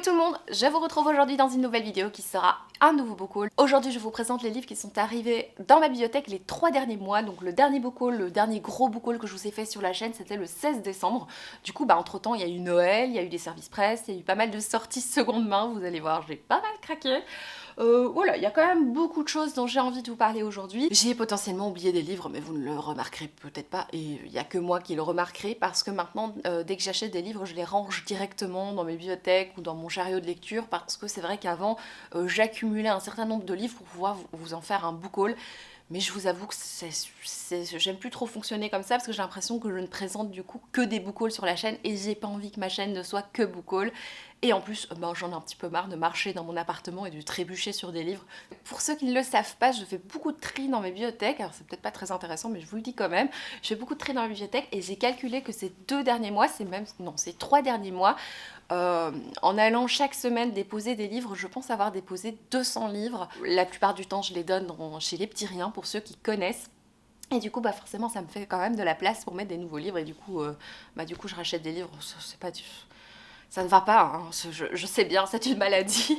tout le monde, je vous retrouve aujourd'hui dans une nouvelle vidéo qui sera un nouveau book haul. Aujourd'hui je vous présente les livres qui sont arrivés dans ma bibliothèque les 3 derniers mois. Donc le dernier book haul, le dernier gros book haul que je vous ai fait sur la chaîne, c'était le 16 décembre. Du coup entre temps il y a eu Noël, il y a eu des services presse, il y a eu pas mal de sorties seconde main, vous allez voir j'ai pas mal craqué. Voilà, il y a quand même beaucoup de choses dont j'ai envie de vous parler aujourd'hui. J'ai potentiellement oublié des livres, mais vous ne le remarquerez peut-être pas, et il n'y a que moi qui le remarquerai, parce que maintenant, dès que j'achète des livres, je les range directement dans mes bibliothèques ou dans mon chariot de lecture, parce que c'est vrai qu'avant, j'accumulais un certain nombre de livres pour pouvoir vous en faire un book haul. Mais je vous avoue que j'aime plus trop fonctionner comme ça parce que j'ai l'impression que je ne présente du coup que des book hauls sur la chaîne et j'ai pas envie que ma chaîne ne soit que book haul. Et en plus, j'en ai un petit peu marre de marcher dans mon appartement et de trébucher sur des livres. Pour ceux qui ne le savent pas, je fais beaucoup de tri dans mes bibliothèques. Alors c'est peut-être pas très intéressant, mais je vous le dis quand même. Je fais beaucoup de tri dans mes bibliothèques et j'ai calculé que ces 2 derniers mois, ces 3 derniers mois, en allant chaque semaine déposer des livres, je pense avoir déposé 200 livres. La plupart du temps, je les donne chez les petits riens pour ceux qui connaissent. Et du coup, forcément, ça me fait quand même de la place pour mettre des nouveaux livres. Et du coup, je rachète des livres. C'est pas ça ne va pas, hein. Je sais bien, c'est une maladie.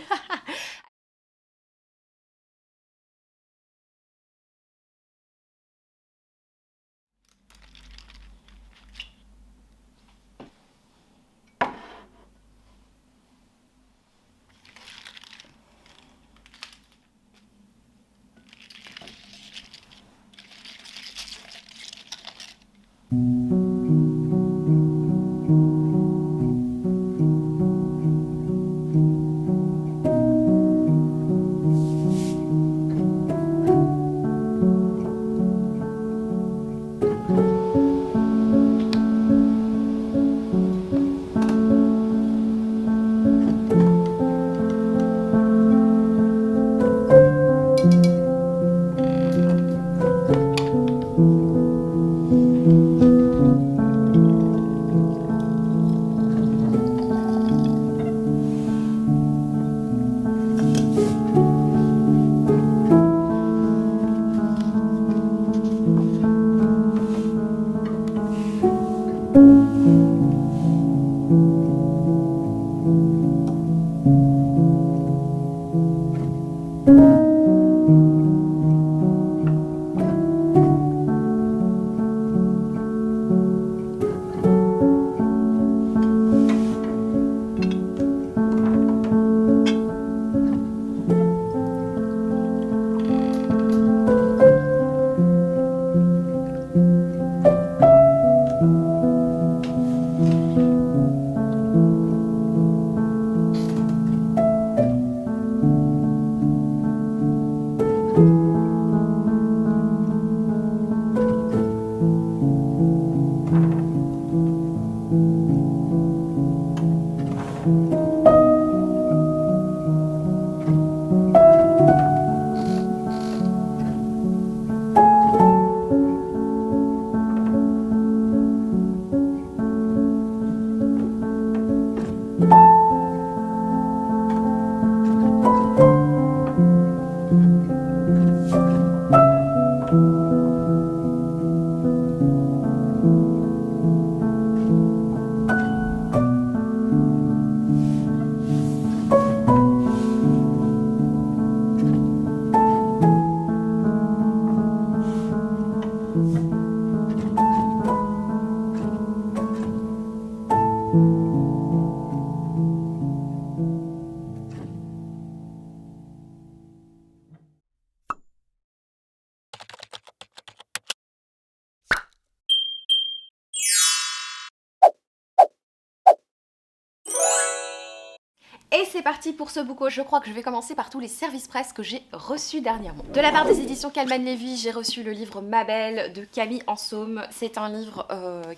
Et c'est parti pour ce book haul. Je crois que je vais commencer par tous les services presse que j'ai reçus dernièrement. De la part des éditions Calman Levy, j'ai reçu le livre Ma Belle de Camille Ansaume. C'est un livre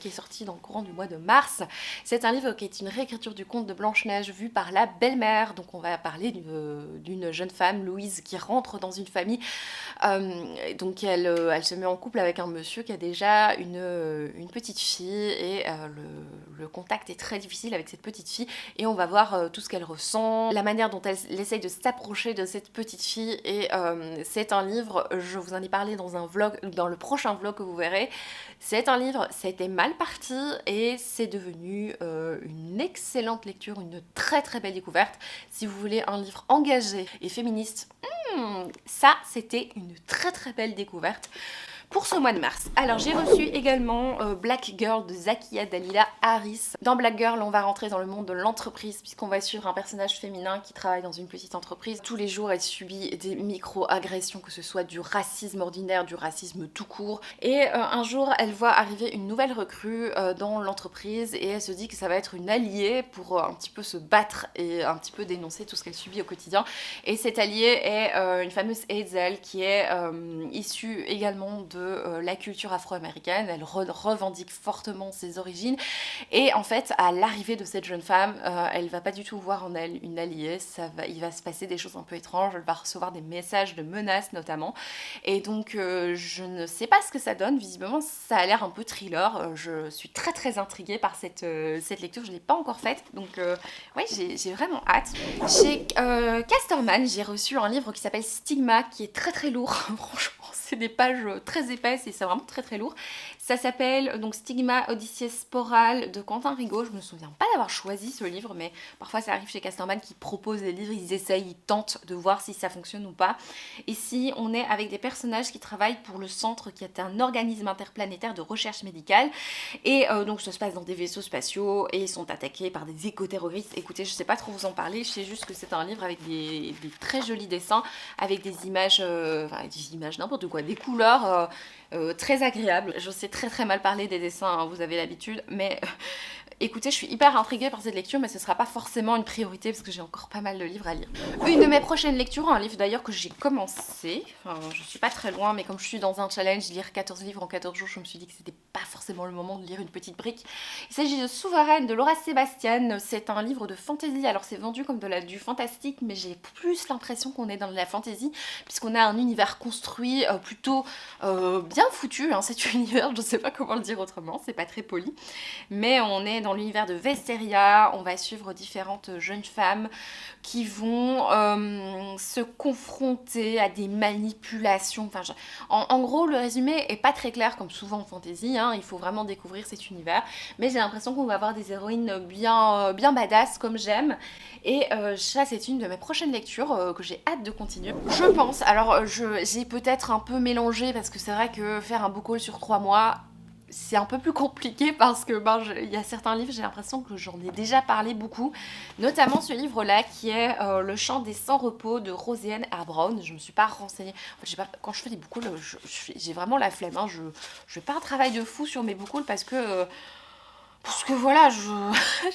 qui est sorti dans le courant du mois de mars. C'est un livre qui est une réécriture du conte de Blanche-Neige vu par la belle-mère. Donc on va parler d'une jeune femme, Louise, qui rentre dans une famille. Donc elle se met en couple avec un monsieur qui a déjà une petite fille et le contact est très difficile avec cette petite fille et on va voir tout ce qu'elle ressent sent la manière dont elle essaye de s'approcher de cette petite fille et c'est un livre, je vous en ai parlé dans un vlog, dans le prochain vlog que vous verrez, c'est un livre, ça a été mal parti et c'est devenu une excellente lecture, une très très belle découverte. Si vous voulez un livre engagé et féministe, ça c'était une très très belle découverte pour ce mois de mars. Alors j'ai reçu également Black Girl de Zakiya Dalila Harris. Dans Black Girl, on va rentrer dans le monde de l'entreprise puisqu'on va suivre un personnage féminin qui travaille dans une petite entreprise. Tous les jours, elle subit des micro-agressions, que ce soit du racisme ordinaire, du racisme tout court. Et un jour, elle voit arriver une nouvelle recrue dans l'entreprise et elle se dit que ça va être une alliée pour un petit peu se battre et un petit peu dénoncer tout ce qu'elle subit au quotidien. Et cette alliée est une fameuse Hazel qui est issue également de la culture afro-américaine. Elle revendique fortement ses origines et en fait à l'arrivée de cette jeune femme elle va pas du tout voir en elle une alliée, il va se passer des choses un peu étranges, elle va recevoir des messages de menaces notamment et donc je ne sais pas ce que ça donne, visiblement ça a l'air un peu thriller, je suis très très intriguée par cette lecture, je ne l'ai pas encore faite donc ouais j'ai vraiment hâte. Chez Casterman j'ai reçu un livre qui s'appelle Stigma qui est très très lourd, franchement c'est des pages très épaisses et c'est vraiment très très lourd. Ça s'appelle donc Stigma Odyssée Sporale de Quentin Rigaud. Je me souviens pas d'avoir choisi ce livre, mais parfois ça arrive chez Casterman qui propose des livres, ils essayent, ils tentent de voir si ça fonctionne ou pas. Ici, on est avec des personnages qui travaillent pour le centre qui est un organisme interplanétaire de recherche médicale. Et donc ça se passe dans des vaisseaux spatiaux et ils sont attaqués par des éco-terroristes. Écoutez, je sais pas trop vous en parler, je sais juste que c'est un livre avec des très jolis dessins, avec des images n'importe quoi, des couleurs très agréables. Je sais très très mal parler des dessins, hein, vous avez l'habitude, mais écoutez, je suis hyper intriguée par cette lecture, mais ce sera pas forcément une priorité parce que j'ai encore pas mal de livres à lire. Une de mes prochaines lectures, un livre d'ailleurs que j'ai commencé, enfin, je suis pas très loin, mais comme je suis dans un challenge, lire 14 livres en 14 jours, je me suis dit que c'était pas forcément le moment de lire une petite brique. Il s'agit de Souveraine de Laura Sébastien, c'est un livre de fantasy, alors c'est vendu comme du fantastique, mais j'ai plus l'impression qu'on est dans de la fantasy, puisqu'on a un univers construit plutôt bien foutu, hein, cet univers, je sais pas comment le dire autrement, c'est pas très poli, mais on est dans l'univers de Vesteria, on va suivre différentes jeunes femmes qui vont se confronter à des manipulations. Enfin, en gros, le résumé est pas très clair comme souvent en fantasy, hein, il faut vraiment découvrir cet univers, mais j'ai l'impression qu'on va avoir des héroïnes bien badass comme j'aime, et ça c'est une de mes prochaines lectures que j'ai hâte de continuer. Je pense, alors j'ai peut-être un peu mélangé parce que c'est vrai que faire un book haul sur 3 mois, c'est un peu plus compliqué parce que il y a certains livres, j'ai l'impression que j'en ai déjà parlé beaucoup, notamment ce livre-là qui est Le chant des sans repos de Roseanne R. Brown. Je me suis pas renseignée, en fait, quand je fais des book hauls, j'ai vraiment la flemme, hein. Je fais pas un travail de fou sur mes book hauls parce que voilà,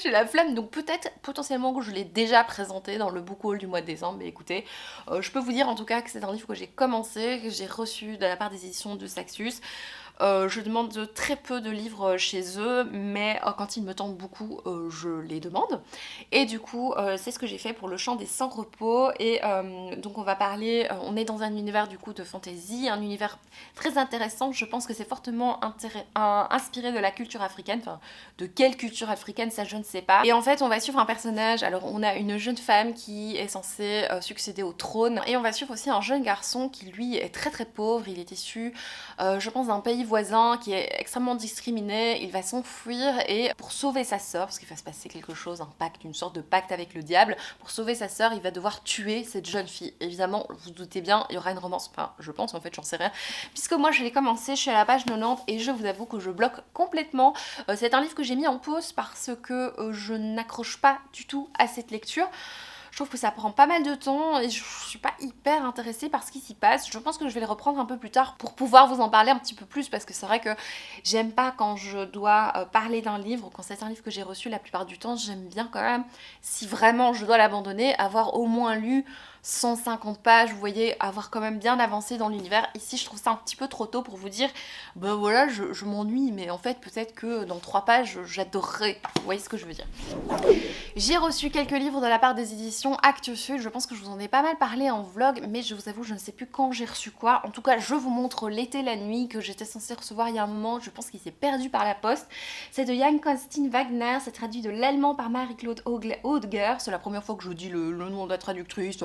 j'ai la flemme, donc peut-être potentiellement que je l'ai déjà présenté dans le book haul du mois de décembre, mais écoutez, je peux vous dire en tout cas que c'est un livre que j'ai commencé, que j'ai reçu de la part des éditions de Saxus. Je demande très peu de livres chez eux, mais quand ils me tentent beaucoup, je les demande. Et du coup, c'est ce que j'ai fait pour Le chant des sans repos. Et donc on va parler, on est dans un univers du coup de fantasy, un univers très intéressant. Je pense que c'est fortement inspiré de la culture africaine. Enfin, de quelle culture africaine, ça je ne sais pas. Et en fait, on va suivre un personnage. Alors on a une jeune femme qui est censée succéder au trône. Et on va suivre aussi un jeune garçon qui lui est très très pauvre. Il est issu, je pense, d'un pays voisin qui est extrêmement discriminé, il va s'enfuir et pour sauver sa sœur, parce qu'il va se passer quelque chose, un pacte, une sorte de pacte avec le diable, pour sauver sa sœur, il va devoir tuer cette jeune fille. Évidemment, vous vous doutez bien, il y aura une romance, enfin je pense en fait, j'en sais rien, puisque moi je l'ai commencé, je suis à la page 90 et je vous avoue que je bloque complètement. C'est un livre que j'ai mis en pause parce que je n'accroche pas du tout à cette lecture. Je trouve que ça prend pas mal de temps et je suis pas hyper intéressée par ce qui s'y passe. Je pense que je vais les reprendre un peu plus tard pour pouvoir vous en parler un petit peu plus parce que c'est vrai que j'aime pas quand je dois parler d'un livre, quand c'est un livre que j'ai reçu la plupart du temps, j'aime bien quand même, si vraiment je dois l'abandonner, avoir au moins lu 150 pages, vous voyez, avoir quand même bien avancé dans l'univers. Ici, je trouve ça un petit peu trop tôt pour vous dire, ben voilà, je m'ennuie, mais en fait, peut-être que dans 3 pages, j'adorerais. Vous voyez ce que je veux dire. J'ai reçu quelques livres de la part des éditions collection Actes Sud. Je pense que je vous en ai pas mal parlé en vlog, mais je vous avoue, je ne sais plus quand j'ai reçu quoi. En tout cas, je vous montre L'été, la nuit que j'étais censée recevoir il y a un moment. Je pense qu'il s'est perdu par la poste. C'est de Jan Constijn Wagner, c'est traduit de l'allemand par Marie-Claude Audeger. C'est la première fois que je dis le nom de la traductrice.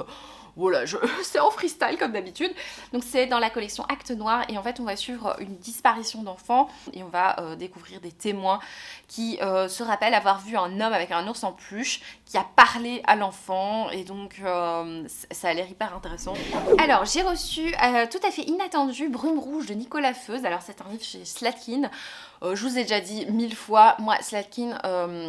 Voilà, c'est en freestyle comme d'habitude. Donc c'est dans la collection Actes Noirs et en fait on va suivre une disparition d'enfants et on va découvrir des témoins qui se rappellent avoir vu un homme avec un ours en peluche qui a parlé à l'enfant et donc ça a l'air hyper intéressant. Alors j'ai reçu tout à fait inattendu Brume Rouge de Nicolas Feuze. Alors c'est un livre chez Slatkin. Je vous ai déjà dit 1000 fois, moi Slatkin,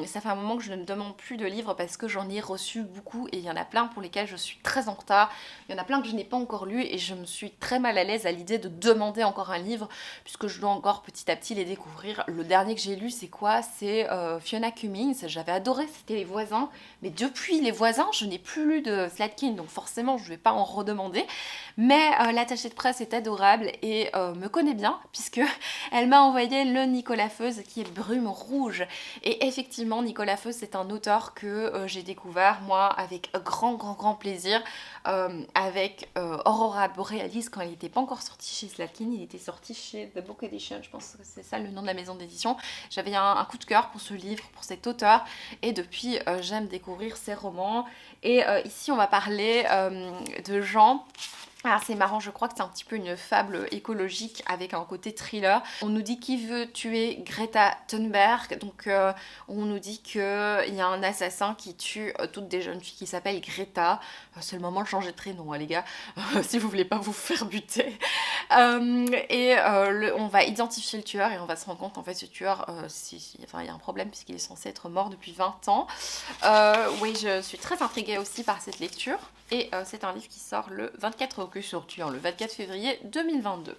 ça fait un moment que je ne demande plus de livres parce que j'en ai reçu beaucoup et il y en a plein pour lesquels je suis très en retard. Il y en a plein que je n'ai pas encore lus et je me suis très mal à l'aise à l'idée de demander encore un livre puisque je dois encore petit à petit les découvrir. Le dernier que j'ai lu c'est quoi? C'est Fiona Cummings, j'avais adoré, c'était Les Voisins, mais depuis Les Voisins je n'ai plus lu de Slatkin donc forcément je ne vais pas en redemander. Mais l'attachée de presse est adorable et me connaît bien puisque elle m'a envoyé le Nicolas Feuze qui est Brume Rouge. Et effectivement Nicolas Feuze c'est un auteur que j'ai découvert moi avec grand plaisir avec Aurora Borealis quand il n'était pas encore sorti chez Slatkin, il était sorti chez The Book Edition, je pense que c'est ça le nom de la maison d'édition. J'avais un coup de cœur pour ce livre, pour cet auteur et depuis j'aime découvrir ses romans. Et ici on va parler de gens. Alors c'est marrant, je crois que c'est un petit peu une fable écologique avec un côté thriller. On nous dit qui veut tuer Greta Thunberg, donc on nous dit qu'il y a un assassin qui tue toutes des jeunes filles qui s'appellent Greta. C'est le moment de changer de prénom, hein, les gars, si vous voulez pas vous faire buter. On va identifier le tueur et on va se rendre compte en fait ce tueur, il y a un problème puisqu'il est censé être mort depuis 20 ans. Oui, je suis très intriguée aussi par cette lecture. Et c'est un livre qui sort le 24 le 24 février 2022.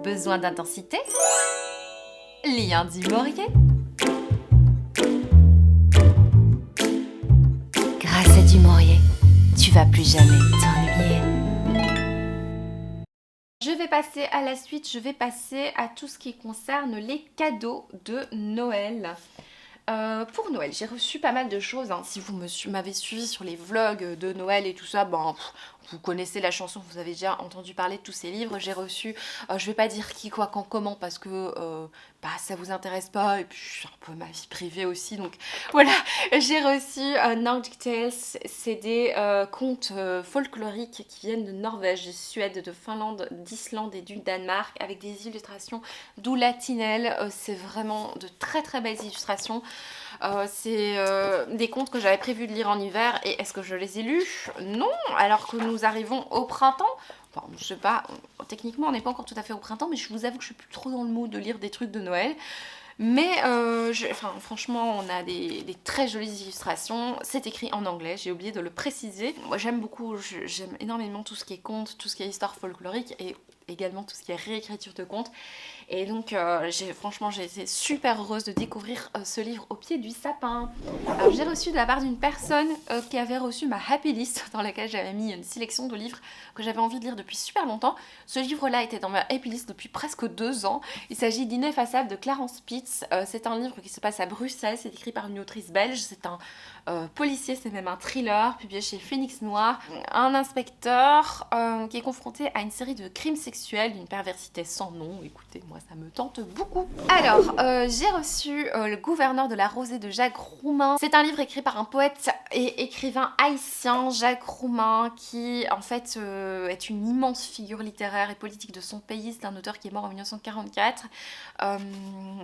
Besoin d'intensité? Lien du Maurier. Grâce à du Maurier, tu vas plus jamais t'ennuyer. Je vais passer à la suite, je vais passer à tout ce qui concerne les cadeaux de Noël. Pour Noël, j'ai reçu pas mal de choses, hein. Si vous m'avez suivi sur les vlogs de Noël et tout ça, vous connaissez la chanson, vous avez déjà entendu parler de tous ces livres. J'ai reçu, je vais pas dire qui, quoi, quand, comment, parce que ça vous intéresse pas, et puis c'est un peu ma vie privée aussi, donc voilà. J'ai reçu Nordic Tales, c'est des contes folkloriques qui viennent de Norvège, de Suède, de Finlande, d'Islande et du Danemark, avec des illustrations d'où Latinelle. C'est vraiment de très belles illustrations. C'est des contes que j'avais prévu de lire en hiver et est-ce que je les ai lus? Non, alors que nous arrivons au printemps. Enfin, je sais pas, techniquement on n'est pas encore tout à fait au printemps, mais je vous avoue que je suis plus trop dans le mood de lire des trucs de Noël. Mais franchement, on a des très jolies illustrations. C'est écrit en anglais, j'ai oublié de le préciser. Moi j'aime beaucoup, j'aime énormément tout ce qui est conte, tout ce qui est histoire folklorique et également tout ce qui est réécriture de contes. Et donc franchement j'ai été super heureuse de découvrir ce livre au pied du sapin. Alors j'ai reçu de la part d'une personne qui avait reçu ma happy list dans laquelle j'avais mis une sélection de livres que j'avais envie de lire depuis super longtemps. Ce livre là était dans ma happy list depuis presque 2 ans. Il s'agit d'Ineffaçable de Clarence Pitts. C'est un livre qui se passe à Bruxelles, c'est écrit par une autrice belge, c'est un policier, c'est même un thriller publié chez Phénix Noir. Un inspecteur qui est confronté à une série de crimes sexuels d'une perversité sans nom. Écoutez, moi ça me tente beaucoup. Alors, j'ai reçu Le Gouverneur de la Rosée de Jacques Roumain. C'est un livre écrit par un poète et écrivain haïtien, Jacques Roumain, qui en fait est une immense figure littéraire et politique de son pays. C'est un auteur qui est mort en 1944.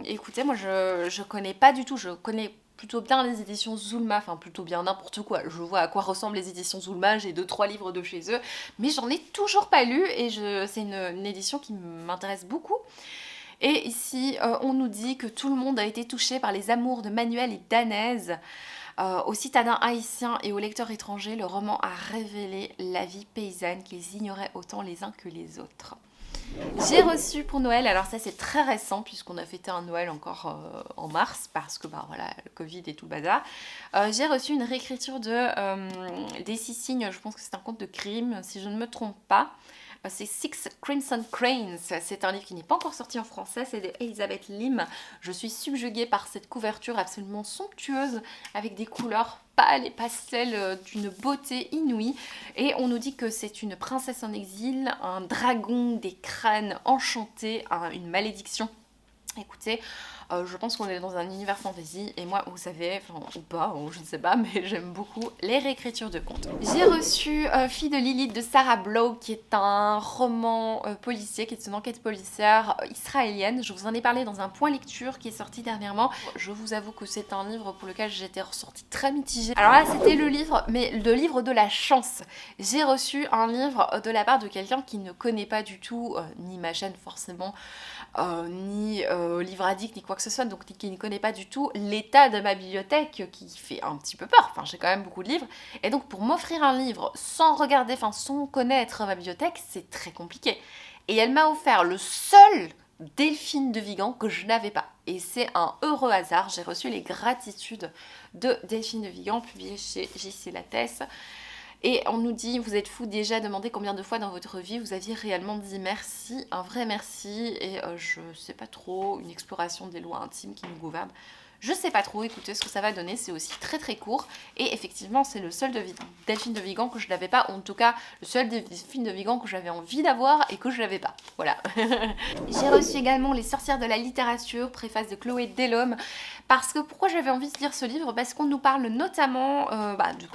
Écoutez, moi je connais pas du tout, je connais plutôt bien les éditions Zulma, enfin plutôt bien n'importe quoi, je vois à quoi ressemblent les éditions Zulma, j'ai 2-3 livres de chez eux, mais j'en ai toujours pas lu et c'est une édition qui m'intéresse beaucoup. Et ici, on nous dit que tout le monde a été touché par les amours de Manuel et d'Anaise. Aux citadins haïtiens et aux lecteurs étrangers, le roman a révélé la vie paysanne qu'ils ignoraient autant les uns que les autres. J'ai reçu pour Noël, alors ça c'est très récent puisqu'on a fêté un Noël encore en mars parce que bah voilà, le Covid et tout le bazar. J'ai reçu une réécriture des Six Signes, je pense que c'est un conte de crime si je ne me trompe pas. C'est Six Crimson Cranes, c'est un livre qui n'est pas encore sorti en français, c'est de Elizabeth Lim. Je suis subjuguée par cette couverture absolument somptueuse avec des couleurs pâles et pastels d'une beauté inouïe. Et on nous dit que c'est une princesse en exil, un dragon, des crânes enchantés, une malédiction. Écoutez, je pense qu'on est dans un univers fantasy et moi, vous savez, enfin ou pas, ou je ne sais pas, mais j'aime beaucoup les réécritures de contes. J'ai reçu Fille de Lilith de Sarah Blow qui est un roman policier, qui est une enquête policière israélienne. Je vous en ai parlé dans un point lecture qui est sorti dernièrement. Je vous avoue que c'est un livre pour lequel j'étais ressortie très mitigée. Alors là, c'était le livre, mais le livre de la chance. J'ai reçu un livre de la part de quelqu'un qui ne connaît pas du tout, ni ma chaîne forcément, ni Livre Addict, ni quoi que ce soit, donc qui ne connaît pas du tout l'état de ma bibliothèque, qui fait un petit peu peur. Enfin, j'ai quand même beaucoup de livres, et donc pour m'offrir un livre sans regarder, enfin sans connaître ma bibliothèque, c'est très compliqué. Et elle m'a offert le seul Delphine de Vigan que je n'avais pas. Et c'est un heureux hasard, j'ai reçu les gratitudes de Delphine de Vigan, publiées chez J.C. Lattès. Et on nous dit, vous êtes fous, déjà demandé combien de fois dans votre vie vous aviez réellement dit merci, un vrai merci, et je sais pas trop, une exploration des lois intimes qui nous gouvernent. Je sais pas trop, écoutez ce que ça va donner, c'est aussi très très court, et effectivement c'est le seul de Delphine de Vigan que je n'avais pas, ou en tout cas le seul Delphine de Vigan que j'avais envie d'avoir et que je n'avais pas, voilà. J'ai reçu également Les sorcières de la littérature, préface de Chloé Delhomme, parce que pourquoi j'avais envie de lire ce livre? Parce qu'on nous parle notamment de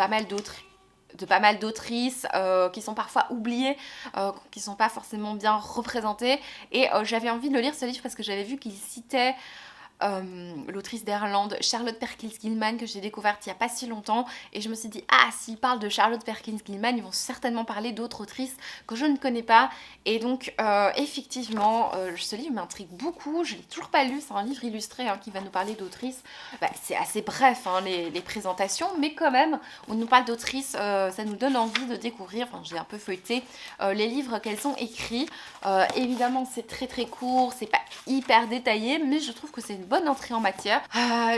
pas mal d'autrices qui sont parfois oubliées, qui sont pas forcément bien représentées, et j'avais envie de le lire ce livre parce que j'avais vu qu'il citait l'autrice d'Erland, Charlotte Perkins Gilman, que j'ai découverte il n'y a pas si longtemps, et je me suis dit, ah, s'ils parlent de Charlotte Perkins Gilman, ils vont certainement parler d'autres autrices que je ne connais pas, et donc effectivement ce livre m'intrigue beaucoup. Je ne l'ai toujours pas lu, c'est un livre illustré qui va nous parler d'autrices. C'est assez bref les présentations, mais quand même on nous parle d'autrices, ça nous donne envie de découvrir. Enfin, j'ai un peu feuilleté les livres qu'elles ont écrits. Évidemment c'est très très court, c'est pas hyper détaillé, mais je trouve que c'est une bonne entrée en matière.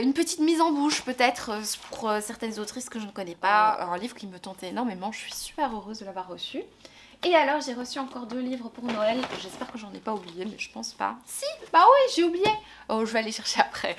Une petite mise en bouche peut-être pour certaines autrices que je ne connais pas. Un livre qui me tentait énormément, je suis super heureuse de l'avoir reçu. Et alors j'ai reçu encore 2 livres pour Noël, j'espère que j'en ai pas oublié, mais je pense pas. Si, bah oui, j'ai oublié. Oh, je vais aller chercher après.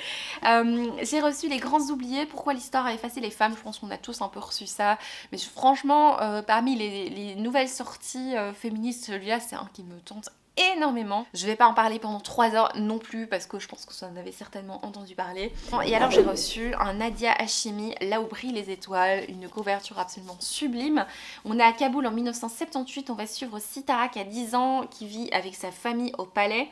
J'ai reçu Les Grands Oubliés, Pourquoi l'histoire a effacé les femmes. Je pense qu'on a tous un peu reçu ça, mais franchement parmi les nouvelles sorties féministes, celui-là c'est un qui me tente énormément. Je vais pas en parler pendant 3 heures non plus parce que je pense que vous en avez certainement entendu parler. Et alors j'ai reçu un Nadia Hachimi, Là où brillent les étoiles, une couverture absolument sublime. On est à Kaboul en 1978, on va suivre Sitara qui a 10 ans, qui vit avec sa famille au palais.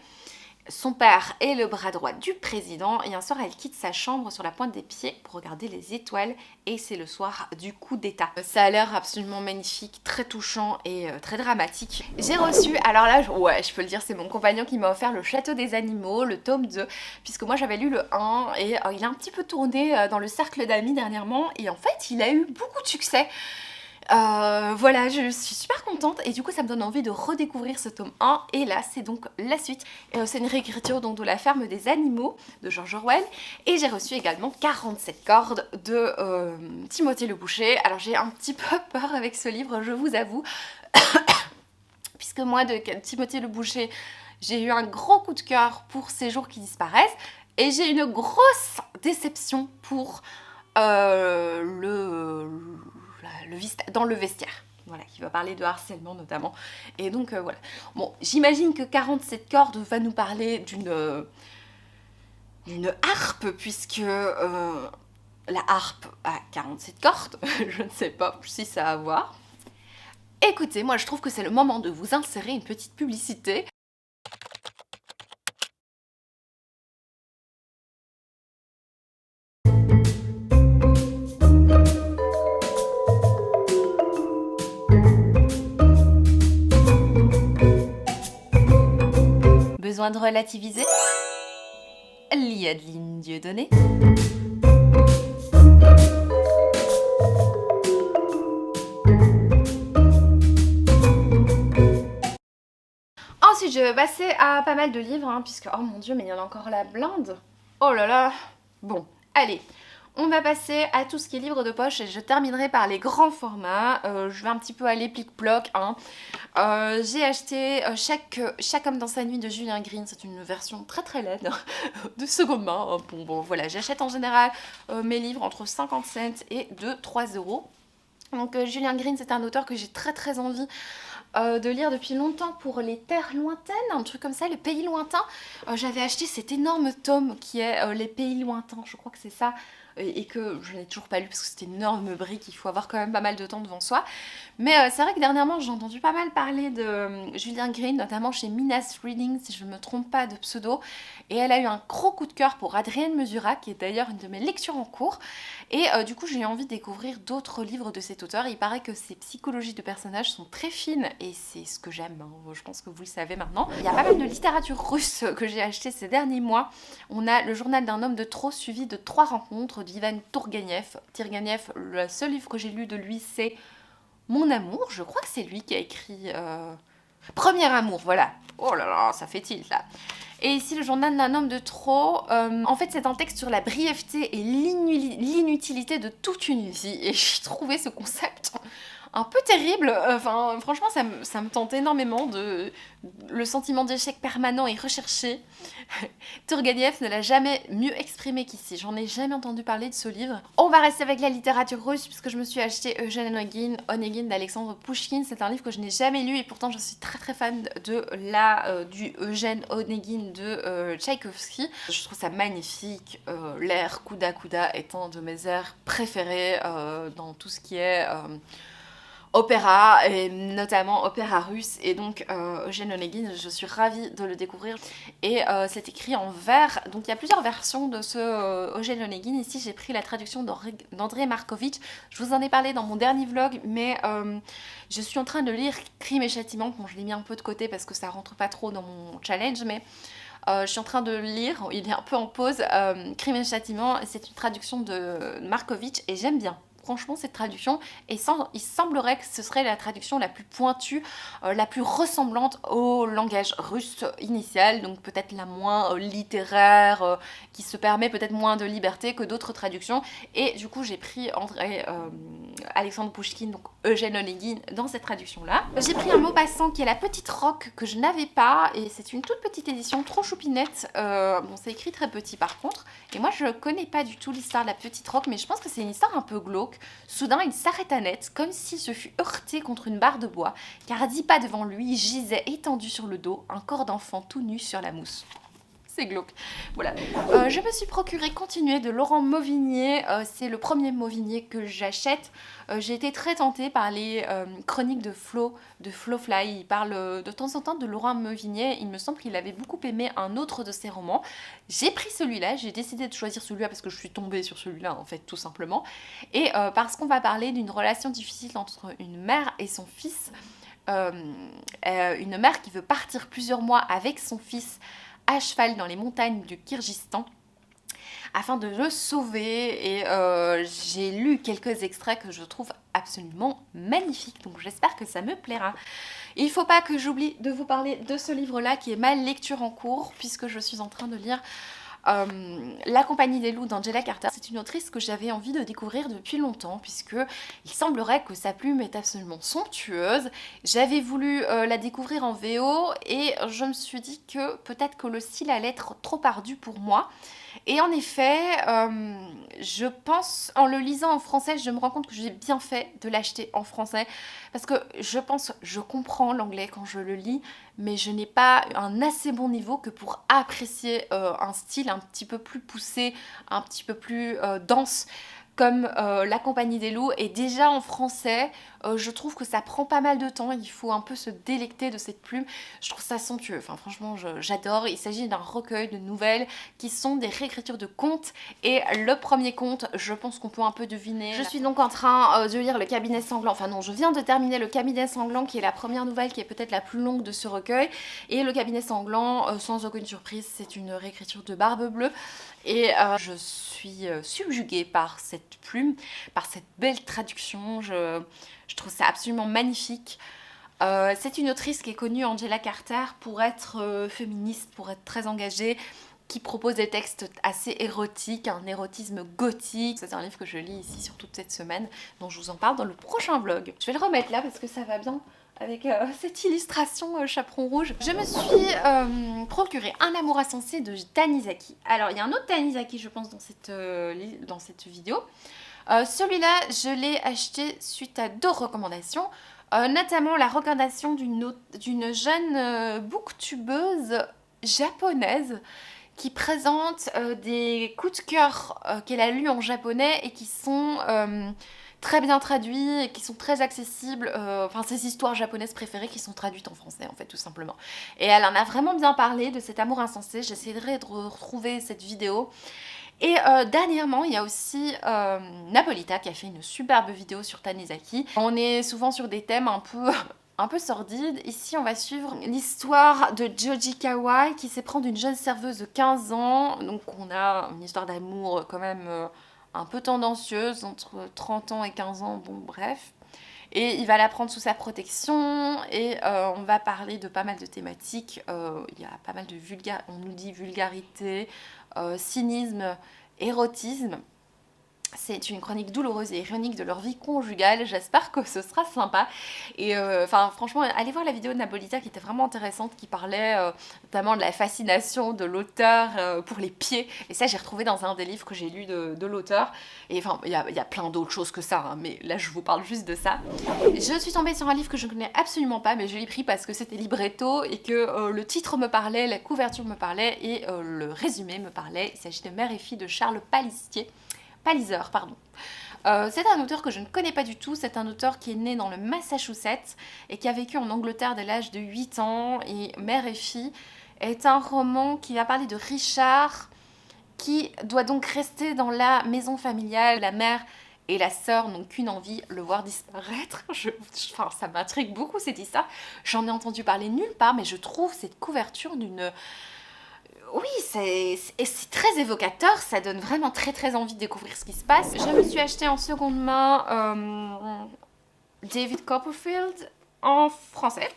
Son père est le bras droit du président et un soir elle quitte sa chambre sur la pointe des pieds pour regarder les étoiles, et c'est le soir du coup d'état. Ça a l'air absolument magnifique, très touchant et très dramatique. J'ai reçu, alors là ouais je peux le dire, c'est mon compagnon qui m'a offert Le Château des Animaux, le tome 2, puisque moi j'avais lu le 1 et il a un petit peu tourné dans le cercle d'amis dernièrement, et en fait il a eu beaucoup de succès. Voilà, je suis super contente et du coup ça me donne envie de redécouvrir ce tome 1, et là c'est donc la suite. C'est une réécriture donc de La Ferme des Animaux de George Orwell, et j'ai reçu également 47 cordes de Timothée Le Boucher. Alors j'ai un petit peu peur avec ce livre, je vous avoue, puisque moi de Timothée Le Boucher j'ai eu un gros coup de cœur pour Ces jours qui disparaissent, et j'ai une grosse déception pour dans le vestiaire, voilà, qui va parler de harcèlement notamment, et donc voilà. Bon, j'imagine que 47 cordes va nous parler d'une harpe, puisque la harpe a 47 cordes, je ne sais pas si ça a à voir. Écoutez, moi je trouve que c'est le moment de vous insérer une petite publicité. Besoin de relativiser? Liadeline Dieudonné. Ensuite Ensuite je vais passer à pas mal de livres, hein, puisque, oh mon dieu, mais il y en a encore la blinde. Oh là là. Bon, allez. On va passer à tout ce qui est livre de poche et je terminerai par les grands formats. Je vais un petit peu aller plic-ploc, hein. J'ai acheté Chaque homme dans sa nuit de Julien Green. C'est une version très très laide de seconde main. Bon voilà, j'achète en général mes livres entre 50 cents et 3 euros. Donc Julien Green, c'est un auteur que j'ai très très envie de lire depuis longtemps, pour les terres lointaines, un truc comme ça, les pays lointains. J'avais acheté cet énorme tome qui est les pays lointains, je crois que c'est ça, et que je n'ai toujours pas lu parce que c'était une énorme brique, il faut avoir quand même pas mal de temps devant soi. Mais c'est vrai que dernièrement j'ai entendu pas mal parler de Julien Green, notamment chez Minas Reading, si je ne me trompe pas de pseudo, et elle a eu un gros coup de cœur pour Adrienne Mesura, qui est d'ailleurs une de mes lectures en cours, et du coup j'ai eu envie de découvrir d'autres livres de cet auteur. Il paraît que ses psychologies de personnages sont très fines, et c'est ce que j'aime, hein. Je pense que vous le savez maintenant. Il y a pas mal de littérature russe que j'ai acheté ces derniers mois. On a Le journal d'un homme de trop, suivi de 3 rencontres d'Ivan Turgenev. Le seul livre que j'ai lu de lui, c'est Mon amour. Je crois que c'est lui qui a écrit Premier amour, voilà. Oh là là, ça fait tilt là. Et ici, Le journal d'un homme de trop. En fait, c'est un texte sur la brièveté et l'inutilité de toute une vie. Et j'ai trouvé ce concept un peu terrible. Enfin, franchement, ça me tente énormément. Le sentiment d'échec permanent et recherché. Turgenev ne l'a jamais mieux exprimé qu'ici. J'en ai jamais entendu parler de ce livre. On va rester avec la littérature russe, puisque je me suis acheté Eugène Onegin d'Alexandre Pouchkine. C'est un livre que je n'ai jamais lu, et pourtant je suis très très fan du Eugène Onegin de Tchaïkovski. Je trouve ça magnifique. L'air Kouda Kouda est un de mes airs préférés dans tout ce qui est opéra, et notamment opéra russe, et donc Eugène Onegin, je suis ravie de le découvrir. Et c'est écrit en vers, donc il y a plusieurs versions de ce Eugène Onegin. Ici j'ai pris la traduction d'André Markovitch. Je vous en ai parlé dans mon dernier vlog, mais je suis en train de lire Crime et Châtiment. Bon, je l'ai mis un peu de côté parce que ça rentre pas trop dans mon challenge, mais je suis en train de lire, il est un peu en pause, Crime et Châtiment. C'est une traduction de Markovitch et j'aime bien. Franchement, cette traduction, il semblerait que ce serait la traduction la plus pointue, la plus ressemblante au langage russe initial, donc peut-être la moins littéraire, qui se permet peut-être moins de liberté que d'autres traductions. Et du coup, j'ai pris Alexandre Pouchkine, donc Eugène Onegin, dans cette traduction-là. J'ai pris un Maupassant qui est La Petite Roque, que je n'avais pas, et c'est une toute petite édition, trop choupinette. Bon, c'est écrit très petit par contre, et moi je connais pas du tout l'histoire de La Petite Roque, mais je pense que c'est une histoire un peu glauque. Soudain, il s'arrêta net, comme s'il se fût heurté contre une barre de bois, car à 10 pas devant lui gisait étendu sur le dos un corps d'enfant tout nu sur la mousse. C'est glauque. Voilà. Je me suis procuré Continuer de Laurent Mauvignier. C'est le premier Mauvignier que j'achète. J'ai été très tentée par les chroniques de Flowfly. Il parle de temps en temps de Laurent Mauvignier. Il me semble qu'il avait beaucoup aimé un autre de ses romans. J'ai pris celui-là. J'ai décidé de choisir celui-là parce que je suis tombée sur celui-là, en fait, tout simplement. Et parce qu'on va parler d'une relation difficile entre une mère et son fils. Une mère qui veut partir plusieurs mois avec son fils à cheval dans les montagnes du Kyrgyzstan afin de le sauver. Et j'ai lu quelques extraits que je trouve absolument magnifiques, donc j'espère que ça me plaira. Il ne faut pas que j'oublie de vous parler de ce livre-là qui est ma lecture en cours, puisque je suis en train de lire La compagnie des loups d'Angela Carter. C'est une autrice que j'avais envie de découvrir depuis longtemps, puisque il semblerait que sa plume est absolument somptueuse. J'avais voulu la découvrir en VO, et je me suis dit que peut-être que le style allait être trop ardu pour moi. Et en effet, je pense, en le lisant en français, je me rends compte que j'ai bien fait de l'acheter en français, parce que je comprends l'anglais quand je le lis, mais je n'ai pas un assez bon niveau que pour apprécier un style un petit peu plus poussé, un petit peu plus dense, comme La compagnie des loups. Et déjà en français, je trouve que ça prend pas mal de temps, il faut un peu se délecter de cette plume. Je trouve ça somptueux, enfin franchement j'adore. Il s'agit d'un recueil de nouvelles qui sont des réécritures de contes, et le premier conte, je pense qu'on peut un peu deviner. Je suis donc en train de lire Le cabinet sanglant, enfin non, je viens de terminer Le cabinet sanglant, qui est la première nouvelle, qui est peut-être la plus longue de ce recueil. Et Le cabinet sanglant, sans aucune surprise, c'est une réécriture de Barbe Bleue. Et je suis subjuguée par cette plume, par cette belle traduction. Je trouve ça absolument magnifique. C'est une autrice qui est connue, Angela Carter, pour être féministe, pour être très engagée, qui propose des textes assez érotiques, un érotisme gothique. C'est un livre que je lis ici sur toute cette semaine, dont je vous en parle dans le prochain vlog. Je vais le remettre là parce que ça va bien avec cette illustration chaperon rouge. Je me suis procuré Un amour insensé de Tanizaki. Alors il y a un autre Tanizaki je pense dans cette vidéo. Celui-là je l'ai acheté suite à 2 recommandations. Notamment la recommandation d'une jeune booktubeuse japonaise qui présente des coups de cœur qu'elle a lus en japonais et qui sont très bien traduits et qui sont très accessibles. Enfin, ses histoires japonaises préférées qui sont traduites en français, en fait, tout simplement. Et elle en a vraiment bien parlé de cet amour insensé. J'essaierai de retrouver cette vidéo. Et dernièrement, il y a aussi Napolita qui a fait une superbe vidéo sur Tanizaki. On est souvent sur des thèmes un peu sordides. Ici, on va suivre l'histoire de Joji Kawai qui s'éprend d'une jeune serveuse de 15 ans. Donc on a une histoire d'amour quand même un peu tendancieuse, entre 30 ans et 15 ans, bon bref. Et il va la prendre sous sa protection et on va parler de pas mal de thématiques. Il y a pas mal de on nous dit vulgarité, cynisme, érotisme. C'est une chronique douloureuse et ironique de leur vie conjugale. J'espère que ce sera sympa. Et enfin, franchement, allez voir la vidéo de Napolita qui était vraiment intéressante, qui parlait notamment de la fascination de l'auteur pour les pieds. Et ça, j'ai retrouvé dans un des livres que j'ai lu de l'auteur. Et enfin, il y a plein d'autres choses que ça, hein, mais là, je vous parle juste de ça. Je suis tombée sur un livre que je ne connais absolument pas, mais je l'ai pris parce que c'était libretto et que le titre me parlait, la couverture me parlait et le résumé me parlait. Il s'agit de Mère et fille de Charles Palizer, pardon. C'est un auteur que je ne connais pas du tout, c'est un auteur qui est né dans le Massachusetts et qui a vécu en Angleterre dès l'âge de 8 ans. Et Mère et fille est un roman qui va parler de Richard qui doit donc rester dans la maison familiale. La mère et la sœur n'ont qu'une envie, le voir disparaître. Enfin, ça m'intrigue beaucoup cette histoire. J'en ai entendu parler nulle part, mais je trouve cette couverture d'une... Oui, c'est très évocateur, ça donne vraiment très envie de découvrir ce qui se passe. Je me suis acheté en seconde main David Copperfield en français.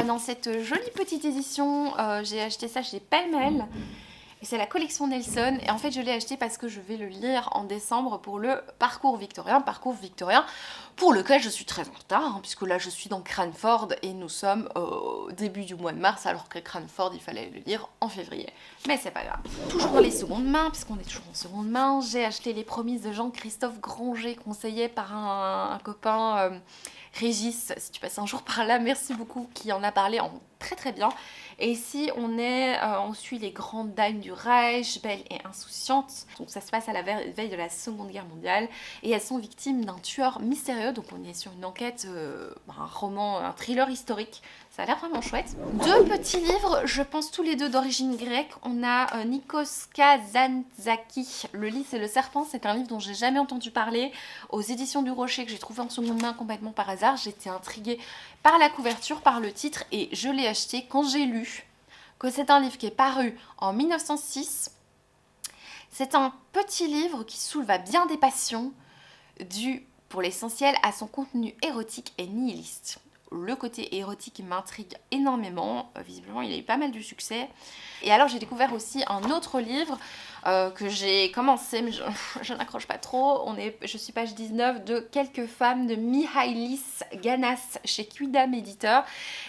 Dans cette jolie petite édition, j'ai acheté ça chez Pêle-Mêle. Et c'est la collection Nelson. Et en fait, je l'ai acheté parce que je vais le lire en décembre pour le parcours victorien pour lequel je suis très en retard, hein, puisque là, je suis dans Cranford et nous sommes au début du mois de mars, alors que Cranford, il fallait le lire en février. Mais c'est pas grave. Toujours dans les secondes mains, puisqu'on est toujours en seconde main, j'ai acheté Les Promises de Jean-Christophe Granger, conseillé par un copain... Régis, si tu passes un jour par là, merci beaucoup, qui en a parlé en très bien. Et ici, on suit les grandes dames du Reich, belles et insouciantes. Donc ça se passe à la veille de la Seconde Guerre mondiale. Et elles sont victimes d'un tueur mystérieux. Donc on est sur une enquête, un roman, un thriller historique. Ça a l'air vraiment chouette. 2 petits livres, je pense tous les 2 d'origine grecque. On a Nikos Kazantzakis, Le Lys et le Serpent. C'est un livre dont j'ai jamais entendu parler, aux éditions du Rocher, que j'ai trouvé en seconde main complètement par hasard. J'étais intriguée par la couverture, par le titre, et je l'ai acheté quand j'ai lu que c'est un livre qui est paru en 1906. C'est un petit livre qui soulève à bien des passions, dû pour l'essentiel à son contenu érotique et nihiliste. Le côté érotique m'intrigue énormément, visiblement il a eu pas mal de succès. Et alors j'ai découvert aussi un autre livre que j'ai commencé, mais je n'accroche pas trop. Je suis page 19, de Quelques femmes de Mihaïlis Ganas chez Quidam Éditeur.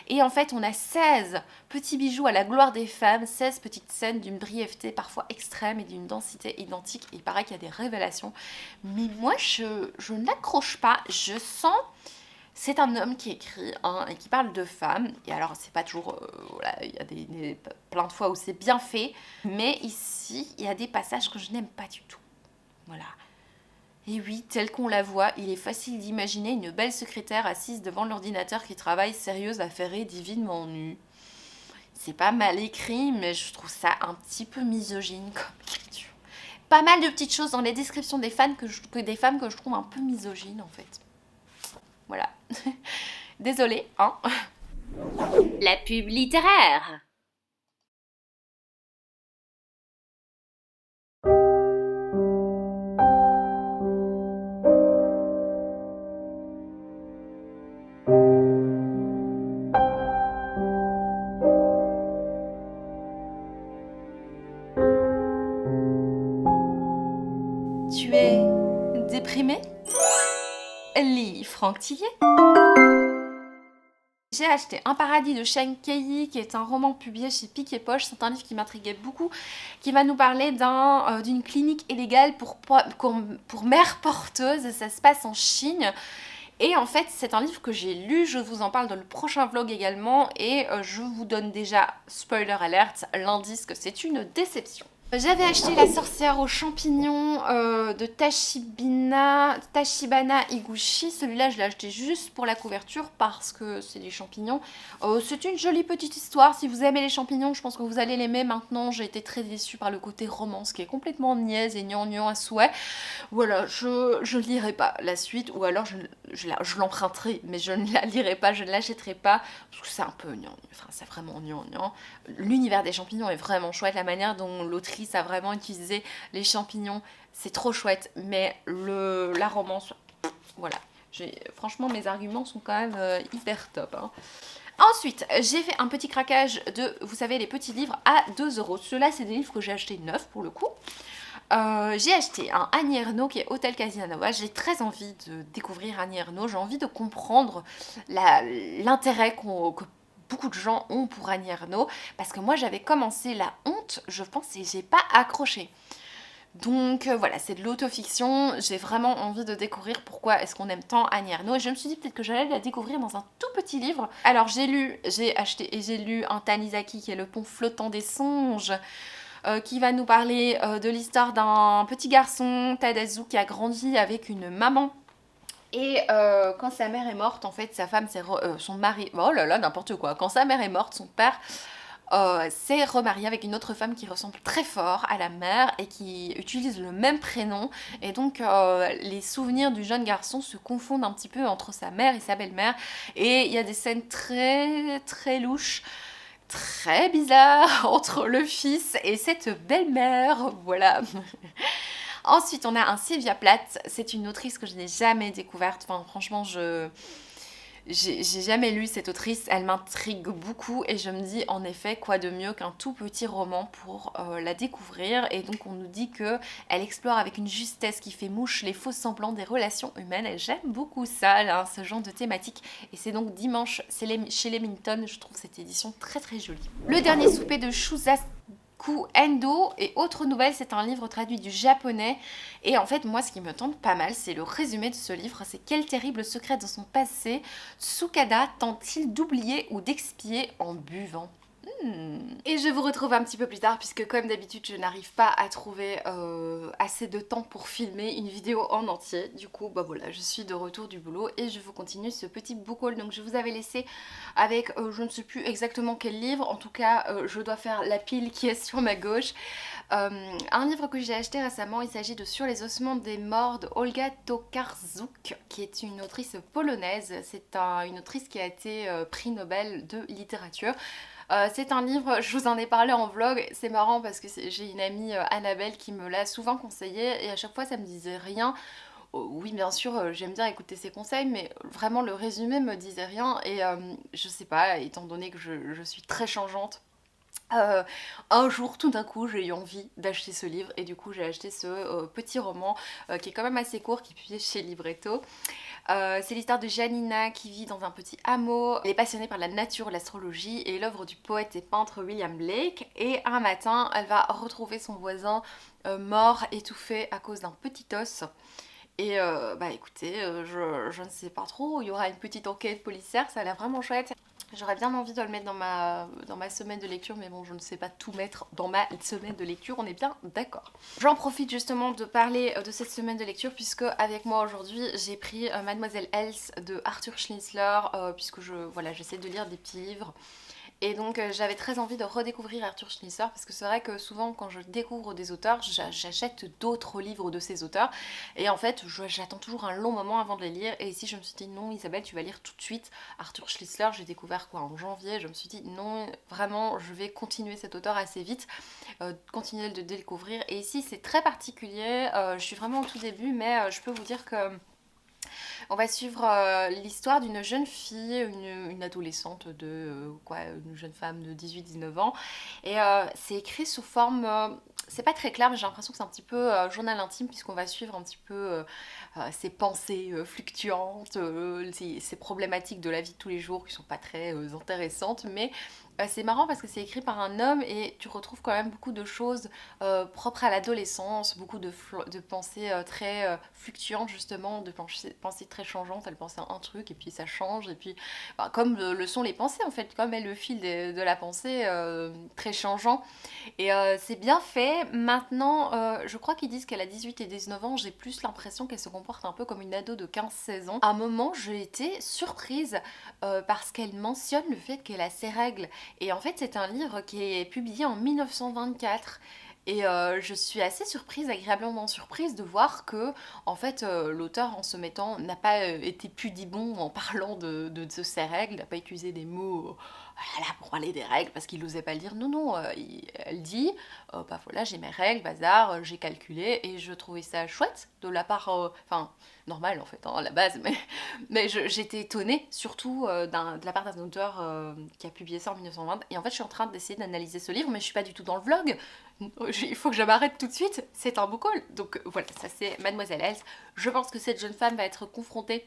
Et en fait on a 16 petits bijoux à la gloire des femmes, 16 petites scènes d'une brièveté parfois extrême et d'une densité identique. Et il paraît qu'il y a des révélations. Mais moi je n'accroche pas, je sens... C'est un homme qui écrit hein, et qui parle de femmes. Et alors, c'est pas toujours... voilà, il y a plein de fois où c'est bien fait. Mais ici, il y a des passages que je n'aime pas du tout. Voilà. Et oui, tel qu'on la voit, il est facile d'imaginer une belle secrétaire assise devant l'ordinateur qui travaille sérieuse, affairée, divinement nue. C'est pas mal écrit, mais je trouve ça un petit peu misogyne comme écriture. Pas mal de petites choses dans les descriptions des femmes que je trouve un peu misogynes, en fait. Voilà. Désolée, hein. La pub littéraire. Tu es déprimé? Lis Franck Tillier. J'ai acheté Un paradis de Sheng Kei, qui est un roman publié chez Pic et Poche. C'est un livre qui m'intriguait beaucoup, qui va nous parler d'une clinique illégale pour mères porteuses. Ça se passe en Chine. Et en fait, c'est un livre que j'ai lu, je vous en parle dans le prochain vlog également, et je vous donne déjà, spoiler alert, l'indice que c'est une déception. J'avais acheté La sorcière aux champignons de Tachibana Higuchi. Celui-là, je l'ai acheté juste pour la couverture parce que c'est des champignons. C'est une jolie petite histoire. Si vous aimez les champignons, je pense que vous allez l'aimer. Maintenant, j'ai été très déçue par le côté romance qui est complètement niaise et gnangnan à souhait. Voilà, je ne lirai pas la suite, ou alors je l'emprunterai, mais je ne la lirai pas, je ne l'achèterai pas, parce que c'est un peu gnangnan, enfin c'est vraiment gnangnan. L'univers des champignons est vraiment chouette, la manière dont l'autrice a vraiment utilisé les champignons, c'est trop chouette, mais la romance, voilà. Franchement, mes arguments sont quand même hyper top, hein. Ensuite, j'ai fait un petit craquage de, vous savez, les petits livres à 2 €. Ceux-là, c'est des livres que j'ai achetés neufs pour le coup. J'ai acheté un Annie Ernaux qui est Hôtel Casanova. J'ai très envie de découvrir Annie Ernaux. J'ai envie de comprendre l'intérêt que beaucoup de gens ont pour Annie Ernaux. Parce que moi, j'avais commencé La Honte, je pense, et j'ai pas accroché. Donc voilà, c'est de l'autofiction, j'ai vraiment envie de découvrir pourquoi est-ce qu'on aime tant Annie Ernaux, et je me suis dit peut-être que j'allais la découvrir dans un tout petit livre. Alors j'ai acheté et j'ai lu un Tanizaki qui est Le pont flottant des songes, qui va nous parler de l'histoire d'un petit garçon, Tadazu, qui a grandi avec une maman. Et quand sa mère est morte, en fait, sa femme, son mari, oh là là, n'importe quoi, quand sa mère est morte, son père s'est remarié avec une autre femme qui ressemble très fort à la mère et qui utilise le même prénom, et donc les souvenirs du jeune garçon se confondent un petit peu entre sa mère et sa belle-mère, et il y a des scènes très très louches, très bizarres entre le fils et cette belle-mère, voilà. Ensuite, on a un Sylvia Plath, c'est une autrice que je n'ai jamais découverte, enfin franchement j'ai jamais lu cette autrice, elle m'intrigue beaucoup, et je me dis en effet quoi de mieux qu'un tout petit roman pour la découvrir. Et donc on nous dit que elle explore avec une justesse qui fait mouche les faux semblants des relations humaines, et j'aime beaucoup ça là, ce genre de thématique. Et c'est donc dimanche, c'est chez Leamington, je trouve cette édition très très jolie. Le dernier souper de Shusaku Endo et autres nouvelles, c'est un livre traduit du japonais, et en fait moi ce qui me tente pas mal, c'est le résumé de ce livre. C'est: quel terrible secret dans son passé Tsukada tente-t-il d'oublier ou d'expier en buvant? Et je vous retrouve un petit peu plus tard, puisque comme d'habitude je n'arrive pas à trouver assez de temps pour filmer une vidéo en entier. Du coup bah voilà, je suis de retour du boulot et je vous continue ce petit book haul. Donc je vous avais laissé avec je ne sais plus exactement quel livre, en tout cas je dois faire la pile qui est sur ma gauche. Un livre que j'ai acheté récemment, il s'agit de Sur les ossements des morts de Olga Tokarczuk, qui est une autrice polonaise. C'est une autrice qui a été prix Nobel de littérature. C'est un livre, je vous en ai parlé en vlog, c'est marrant parce que j'ai une amie Annabelle qui me l'a souvent conseillé, et à chaque fois ça me disait rien. Oui bien sûr j'aime bien écouter ses conseils, mais vraiment le résumé me disait rien, et je sais pas, étant donné que je suis très changeante, un jour tout d'un coup j'ai eu envie d'acheter ce livre, et du coup j'ai acheté ce petit roman qui est quand même assez court, qui est publié chez Libretto. C'est l'histoire de Janina qui vit dans un petit hameau. Elle est passionnée par la nature, l'astrologie et l'œuvre du poète et peintre William Blake, et un matin elle va retrouver son voisin mort, étouffé à cause d'un petit os. Et bah écoutez, je ne sais pas trop, il y aura une petite enquête policière, ça a l'air vraiment chouette. J'aurais bien envie de le mettre dans ma semaine de lecture, mais bon, je ne sais pas tout mettre dans ma semaine de lecture, on est bien d'accord. J'en profite justement de parler de cette semaine de lecture, puisque avec moi aujourd'hui, j'ai pris Mademoiselle Else de Arthur Schnitzler, puisque voilà, j'essaie de lire des petits livres. Et donc j'avais très envie de redécouvrir Arthur Schnitzler, parce que c'est vrai que souvent quand je découvre des auteurs, j'achète d'autres livres de ces auteurs, et en fait j'attends toujours un long moment avant de les lire. Et ici je me suis dit non Isabelle, tu vas lire tout de suite Arthur Schnitzler. J'ai découvert quoi en janvier, je me suis dit non, vraiment je vais continuer cet auteur assez vite, continuer de le découvrir. Et ici c'est très particulier, je suis vraiment au tout début, mais je peux vous dire que on va suivre l'histoire d'une jeune fille, une adolescente une jeune femme de 18-19 ans. Et c'est écrit sous forme c'est pas très clair, mais j'ai l'impression que c'est un petit peu journal intime, puisqu'on va suivre un petit peu ses pensées fluctuantes, ses problématiques de la vie de tous les jours qui sont pas très intéressantes, mais c'est marrant parce que c'est écrit par un homme et tu retrouves quand même beaucoup de choses propres à l'adolescence, beaucoup de pensées très fluctuantes justement, de pensées très changeantes. Elle pensait un truc et puis ça change, et puis bah, comme le sont les pensées en fait, comme est le fil de la pensée très changeant. Et c'est bien fait. Maintenant, je crois qu'ils disent qu'elle a 18 et 19 ans. J'ai plus l'impression qu'elle se comporte un peu comme une ado de 15-16 ans. À un moment, j'ai été surprise parce qu'elle mentionne le fait qu'elle a ses règles. Et en fait, c'est un livre qui est publié en 1924. Et je suis assez surprise, agréablement surprise de voir que, en fait, l'auteur, en se mettant, n'a pas été pudibond en parlant de ses règles, n'a pas utilisé des mots voilà, pour parler des règles parce qu'il n'osait pas le dire. Non, non, elle dit, bah voilà, j'ai mes règles, bazar, j'ai calculé, et je trouvais ça chouette de la part, enfin, normal en fait, hein, à la base, mais j'étais étonnée, surtout de la part d'un auteur qui a publié ça en 1920, et en fait, je suis en train d'essayer d'analyser ce livre, mais je suis pas du tout dans le vlog. Il faut que je m'arrête tout de suite, c'est un book haul. Donc voilà, ça c'est Mademoiselle Else. Je pense que cette jeune femme va être confrontée.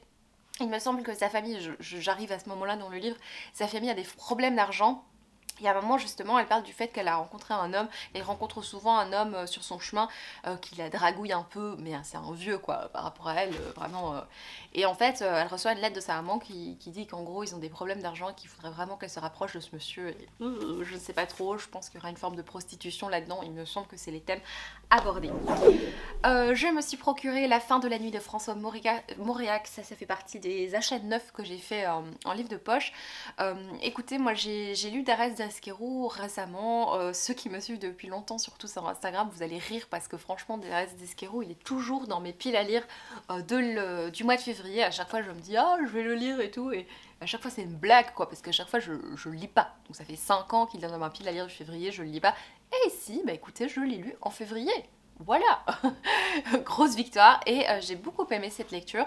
Il me semble que sa famille, j'arrive à ce moment-là dans le livre, sa famille a des problèmes d'argent. Il y a un moment justement, elle parle du fait qu'elle a rencontré un homme, elle rencontre souvent un homme sur son chemin qui la dragouille un peu, mais c'est un vieux quoi par rapport à elle, vraiment. Et en fait, elle reçoit une lettre de sa maman qui dit qu'en gros ils ont des problèmes d'argent et qu'il faudrait vraiment qu'elle se rapproche de ce monsieur. Et, je ne sais pas trop, je pense qu'il y aura une forme de prostitution là-dedans, il me semble que c'est les thèmes abordés. Je me suis procuré La fin de la nuit de François Mauriac, ça fait partie des achats neufs que j'ai fait en livre de poche. Écoutez, moi j'ai lu Darès Desquerou récemment. Ceux qui me suivent depuis longtemps, surtout sur Instagram, vous allez rire parce que franchement, Darès Desquerou, il est toujours dans mes piles à lire du mois de février. À chaque fois, je me dis, ah, je vais le lire et tout. Et à chaque fois, c'est une blague, quoi, parce qu'à chaque fois, je le lis pas. Donc ça fait 5 ans qu'il est dans ma pile à lire du février, je le lis pas. Et si, bah écoutez, je l'ai lu en février. Voilà. Grosse victoire. Et j'ai beaucoup aimé cette lecture.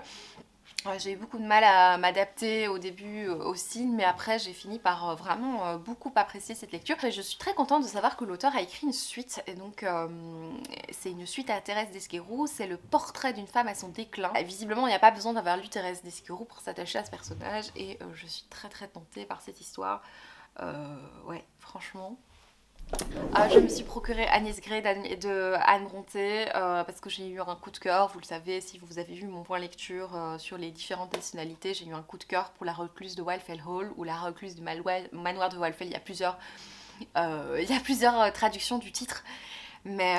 J'ai eu beaucoup de mal à m'adapter au début aussi, mais après j'ai fini par vraiment beaucoup apprécier cette lecture. Et je suis très contente de savoir que l'auteur a écrit une suite, et donc c'est une suite à Thérèse d'Esquerou, c'est le portrait d'une femme à son déclin. Et visiblement il n'y a pas besoin d'avoir lu Thérèse d'Esquerou pour s'attacher à ce personnage, et je suis très très tentée par cette histoire. Ouais, franchement. Je me suis procuré Agnès Grey de Anne Brontë parce que j'ai eu un coup de cœur, vous le savez, si vous avez vu mon point lecture sur les différentes nationalités, j'ai eu un coup de cœur pour La recluse de Wildfell Hall ou La recluse du manoir de Wildfell. Il y a plusieurs traductions du titre, mais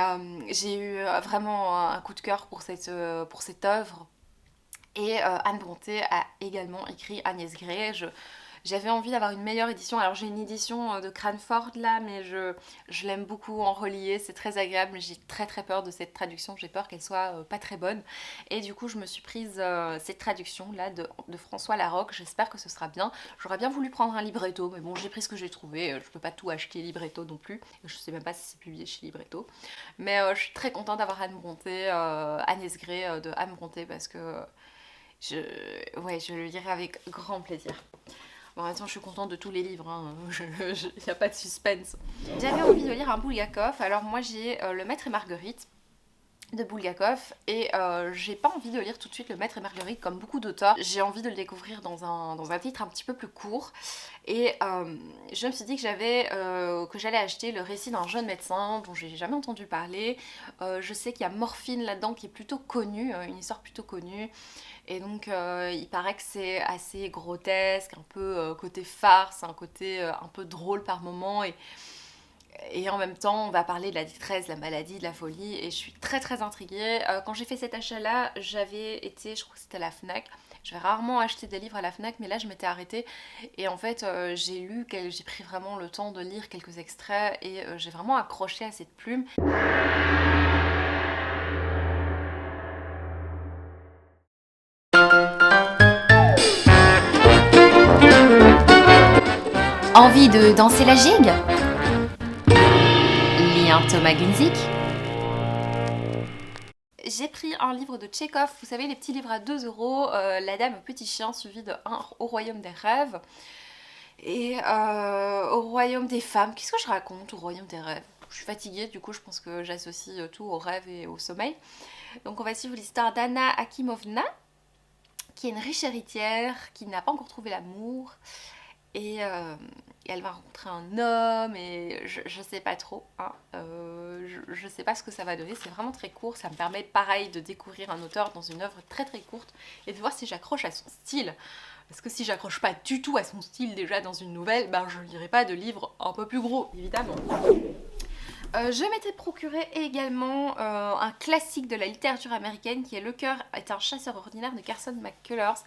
j'ai eu vraiment un coup de cœur pour cette œuvre. Et Anne Brontë a également écrit Agnès Grey. J'avais envie d'avoir une meilleure édition. Alors j'ai une édition de Cranford là, mais je l'aime beaucoup en relié, c'est très agréable, mais j'ai très très peur de cette traduction, j'ai peur qu'elle soit pas très bonne. Et du coup je me suis prise cette traduction là de François Larocque, j'espère que ce sera bien. J'aurais bien voulu prendre un libretto, mais bon j'ai pris ce que j'ai trouvé, je peux pas tout acheter libretto non plus. Je sais même pas si c'est publié chez Libretto. Mais je suis très contente d'avoir Anne Brontë, Agnès Grey de Anne Brontë, parce que je le lirai avec grand plaisir. Bon, en même temps, je suis contente de tous les livres, hein. Il n'y a pas de suspense. J'avais envie de lire un Bulgakov, alors moi j'ai Le Maître et Marguerite de Bulgakov, et j'ai pas envie de lire tout de suite Le Maître et Marguerite comme beaucoup d'auteurs. J'ai envie de le découvrir dans un titre un petit peu plus court, et je me suis dit que j'allais acheter Le récit d'un jeune médecin dont j'ai jamais entendu parler. Je sais qu'il y a Morphine là-dedans qui est plutôt connue, une histoire plutôt connue. Et donc il paraît que c'est assez grotesque, un peu côté farce, un côté un peu drôle par moment, et en même temps on va parler de la détresse, de la maladie, de la folie, et je suis très très intriguée. Quand j'ai fait cet achat là, j'avais été, je crois que c'était à la Fnac. Je vais rarement acheter des livres à la Fnac, mais là je m'étais arrêtée, et en fait j'ai pris vraiment le temps de lire quelques extraits, et j'ai vraiment accroché à cette plume. Envie de danser la gigue? Lis un Thomas Gunzig. J'ai pris un livre de Tchekhov, vous savez les petits livres à 2 euros, La Dame au petit chien, suivi de Un au royaume des rêves. Et Au royaume des femmes, qu'est-ce que je raconte au royaume des rêves? je suis fatiguée, du coup je pense que j'associe tout au rêve et au sommeil. Donc on va suivre l'histoire d'Anna Akimovna, qui est une riche héritière, qui n'a pas encore trouvé l'amour. Et elle va rencontrer un homme et je sais pas trop, hein. Je sais pas ce que ça va donner, c'est vraiment très court, ça me permet pareil de découvrir un auteur dans une œuvre très très courte et de voir si j'accroche à son style. Parce que si j'accroche pas du tout à son style déjà dans une nouvelle, ben je lirai pas de livres un peu plus gros, évidemment. Je m'étais procuré également un classique de la littérature américaine qui est Le cœur est un chasseur ordinaire de Carson McCullers.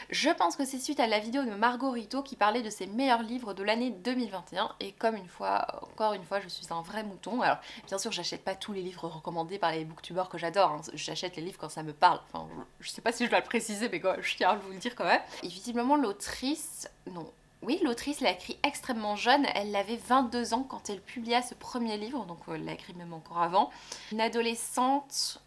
Je pense que c'est suite à la vidéo de Margot Rito qui parlait de ses meilleurs livres de l'année 2021 et comme encore une fois, je suis un vrai mouton. Alors bien sûr, j'achète pas tous les livres recommandés par les booktubeurs que j'adore, hein. J'achète les livres quand ça me parle. Enfin, je sais pas si je dois le préciser, mais je tiens à vous le dire quand même. Et visiblement, l'autrice... Non. Oui, l'autrice l'a écrit extrêmement jeune, elle avait 22 ans quand elle publia ce premier livre, donc elle l'a écrit même encore avant. Une adolescente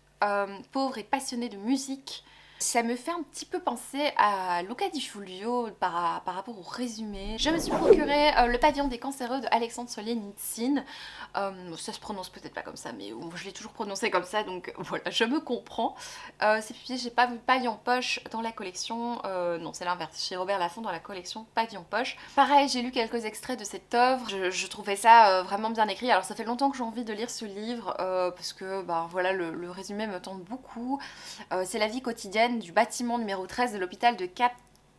pauvre et passionnée de musique. Ça me fait un petit peu penser à Luca Di Fulvio par rapport au résumé. Je me suis procuré Le pavillon des cancéreux de Alexandre Solzhenitsyn. Ça se prononce peut-être pas comme ça, mais je l'ai toujours prononcé comme ça, donc voilà, je me comprends. C'est publié chez Pavillon Poche dans la collection... non, c'est l'inverse, chez Robert Laffont dans la collection Pavillon Poche. Pareil, j'ai lu quelques extraits de cette œuvre. Je trouvais ça vraiment bien écrit. Alors ça fait longtemps que j'ai envie de lire ce livre, parce que bah, voilà, le résumé me tente beaucoup. C'est la vie quotidienne du bâtiment numéro 13 de l'hôpital de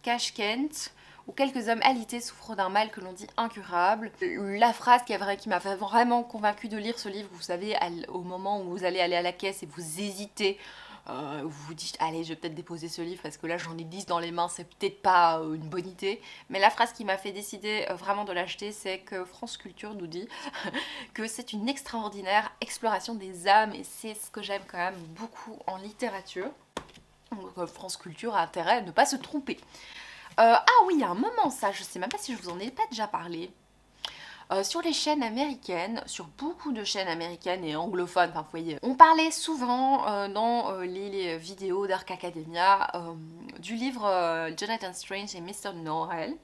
Tashkent, où quelques hommes alités souffrent d'un mal que l'on dit incurable. La phrase qui m'a vraiment convaincue de lire ce livre, vous savez, au moment où vous allez aller à la caisse et vous hésitez, vous vous dites allez, je vais peut-être déposer ce livre parce que là j'en ai 10 dans les mains, c'est peut-être pas une bonne idée. Mais la phrase qui m'a fait décider vraiment de l'acheter, c'est que France Culture nous dit que c'est une extraordinaire exploration des âmes et c'est ce que j'aime quand même beaucoup en littérature. Donc France Culture a intérêt à ne pas se tromper. Ah oui, il y a un moment ça, je sais même pas si je vous en ai pas déjà parlé. Sur les chaînes américaines, sur beaucoup de chaînes américaines et anglophones, enfin vous voyez, on parlait souvent dans les vidéos d'Arc Academia du livre Jonathan Strange et Mr. Norrell.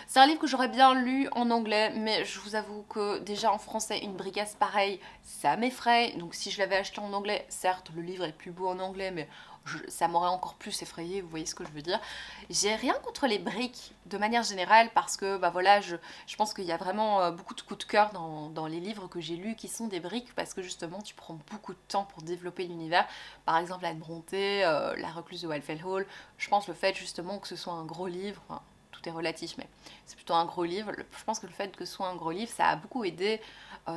C'est un livre que j'aurais bien lu en anglais, mais je vous avoue que déjà en français, une bricasse pareille, ça m'effraie. Donc si je l'avais acheté en anglais, certes le livre est plus beau en anglais, mais ça m'aurait encore plus effrayé, vous voyez ce que je veux dire. J'ai rien contre les briques de manière générale parce que bah voilà, je pense qu'il y a vraiment beaucoup de coups de cœur dans les livres que j'ai lus qui sont des briques parce que justement tu prends beaucoup de temps pour développer l'univers. Par exemple Anne Brontë, La recluse de Wildfell Hall, je pense le fait justement que ce soit un gros livre, enfin, tout est relatif mais c'est plutôt un gros livre, je pense que le fait que ce soit un gros livre ça a beaucoup aidé,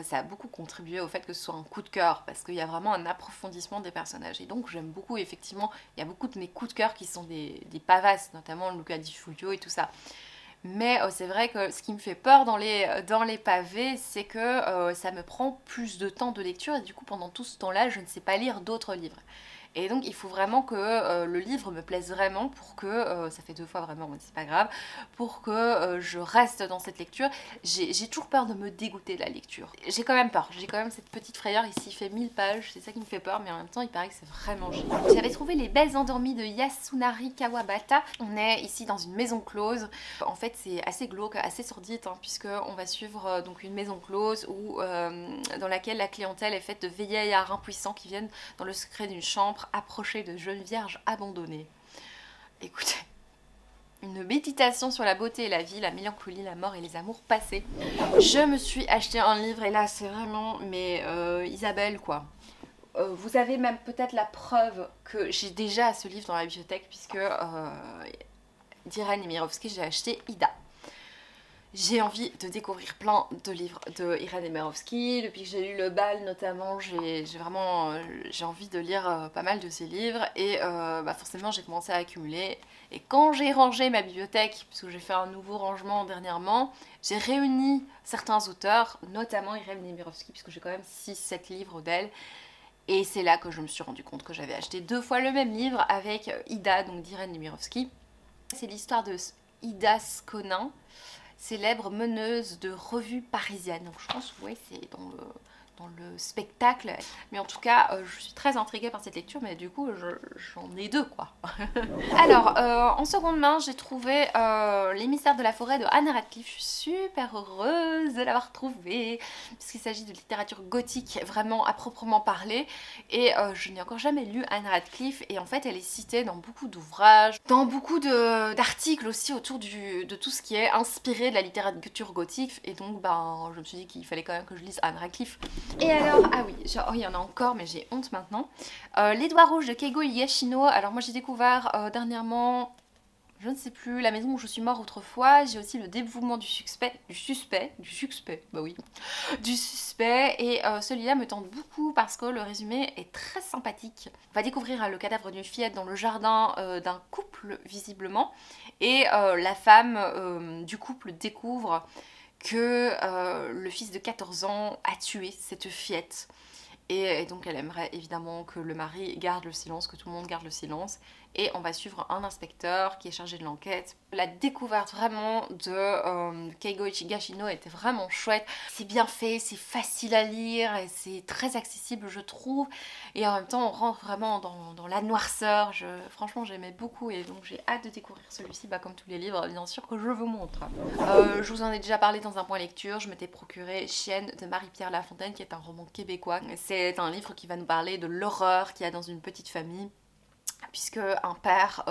ça a beaucoup contribué au fait que ce soit un coup de cœur parce qu'il y a vraiment un approfondissement des personnages et donc j'aime beaucoup, effectivement il y a beaucoup de mes coups de cœur qui sont des pavasses, notamment Luca Di Fulvio et tout ça. Mais c'est vrai que ce qui me fait peur dans les pavés, c'est que ça me prend plus de temps de lecture et du coup pendant tout ce temps-là, je ne sais pas lire d'autres livres. Et donc il faut vraiment que le livre me plaise vraiment pour que, ça fait 2 fois vraiment, mais c'est pas grave, pour que je reste dans cette lecture. J'ai toujours peur de me dégoûter de la lecture. J'ai quand même peur, j'ai quand même cette petite frayeur ici, il fait 1000 pages, c'est ça qui me fait peur, mais en même temps il paraît que c'est vraiment génial. J'avais trouvé Les Belles Endormies de Yasunari Kawabata. On est ici dans une maison close. En fait c'est assez glauque, assez sordide, hein, puisque on va suivre donc une maison close dans laquelle la clientèle est faite de vieillards impuissants qui viennent dans le secret d'une chambre approcher de jeunes vierges abandonnées. Écoutez, une méditation sur la beauté et la vie, la mélancolie, la mort et les amours passés. Je me suis acheté un livre et là c'est vraiment, mais Isabelle quoi. Vous avez même peut-être la preuve que j'ai déjà ce livre dans la bibliothèque puisque d'Irène Nemirovsky j'ai acheté Ida. J'ai envie de découvrir plein de livres de Irène Nemirovsky. Depuis que j'ai lu Le Bal notamment, j'ai envie de lire pas mal de ses livres et bah forcément j'ai commencé à accumuler. Et quand j'ai rangé ma bibliothèque, puisque j'ai fait un nouveau rangement dernièrement, j'ai réuni certains auteurs, notamment Irène Nemirovsky, puisque j'ai quand même 6-7 livres d'elle. Et c'est là que je me suis rendu compte que j'avais acheté 2 fois le même livre avec Ida, donc d'Irène Nemirovsky. C'est l'histoire de Ida Skonin, célèbre meneuse de revue parisienne. Donc je pense, ouais, c'est dans le spectacle. Mais en tout cas, je suis très intriguée par cette lecture, mais du coup, j'en ai deux, quoi. Alors, en seconde main, j'ai trouvé Les mystères de la forêt de Anne Radcliffe. Je suis super heureuse de l'avoir trouvée, puisqu'il s'agit de littérature gothique, vraiment à proprement parler. Et je n'ai encore jamais lu Anne Radcliffe, et en fait, elle est citée dans beaucoup d'ouvrages, dans beaucoup d'articles aussi autour de tout ce qui est inspiré de la littérature gothique. Et donc, ben, je me suis dit qu'il fallait quand même que je lise Anne Radcliffe. Et alors, ah oui, oh, il y en a encore, mais j'ai honte maintenant. Les Doigts Rouges de Keigo Higashino. Alors moi j'ai découvert dernièrement, je ne sais plus, La maison où je suis mort autrefois. J'ai aussi Le dévouement du suspect, bah oui, du suspect. Et celui-là me tente beaucoup parce que le résumé est très sympathique. On va découvrir le cadavre d'une fillette dans le jardin d'un couple visiblement. Et la femme du couple découvre que le fils de 14 ans a tué cette fillette. Et donc elle aimerait évidemment que le mari garde le silence, que tout le monde garde le silence. Et on va suivre un inspecteur qui est chargé de l'enquête. La découverte vraiment de Keigo Higashino était vraiment chouette. C'est bien fait, c'est facile à lire et c'est très accessible je trouve. Et en même temps on rentre vraiment dans la noirceur. Franchement j'aimais beaucoup et donc j'ai hâte de découvrir celui-ci, comme tous les livres bien sûr que je vous montre. Je vous en ai déjà parlé dans un point lecture, je m'étais procuré Chienne de Marie-Pierre Lafontaine qui est un roman québécois. C'est un livre qui va nous parler de l'horreur qu'il y a dans une petite famille, puisque un père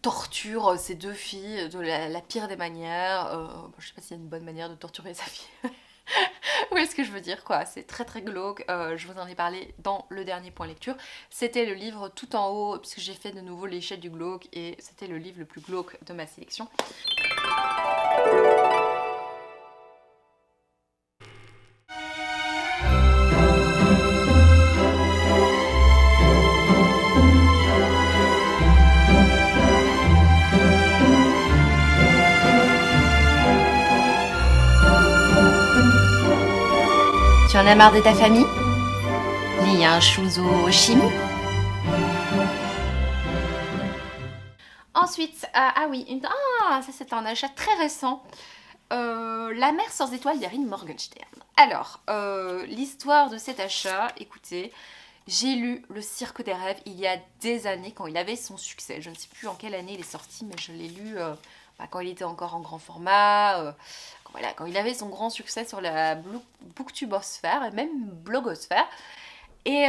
torture ses deux filles de la pire des manières. Je sais pas s'il y a une bonne manière de torturer sa fille. Où est-ce que je veux dire quoi, c'est très très glauque. Je vous en ai parlé dans le dernier point lecture. C'était le livre tout en haut, puisque j'ai fait de nouveau l'échelle du glauque et c'était le livre le plus glauque de ma sélection. Tu en as marre de ta famille? Lis un Shuzo Oshimi. Ensuite, ah oui, ça c'est un achat très récent. La mer sans étoiles d'Erin Morgenstern. Alors, l'histoire de cet achat, écoutez, j'ai lu Le Cirque des Rêves il y a des années quand il avait son succès. Je ne sais plus en quelle année il est sorti, mais je l'ai lu quand il était encore en grand format, quand il avait son grand succès sur la booktubosphère et même blogosphère. Et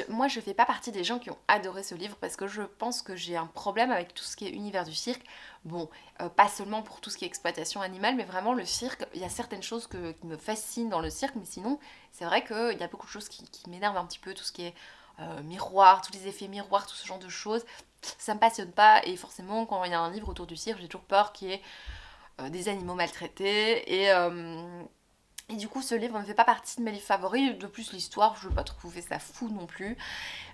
moi je fais pas partie des gens qui ont adoré ce livre parce que je pense que j'ai un problème avec tout ce qui est univers du cirque. Bon, pas seulement pour tout ce qui est exploitation animale, mais vraiment le cirque, il y a certaines choses qui me fascinent dans le cirque, mais sinon c'est vrai qu'il y a beaucoup de choses qui m'énervent un petit peu, tout ce qui est miroir, tous les effets miroirs, tout ce genre de choses, ça me passionne pas. Et forcément quand il y a un livre autour du cirque, j'ai toujours peur qu'il y ait des animaux maltraités et du coup, ce livre ne fait pas partie de mes livres favoris. De plus, l'histoire, je ne veux pas trouver ça fou non plus.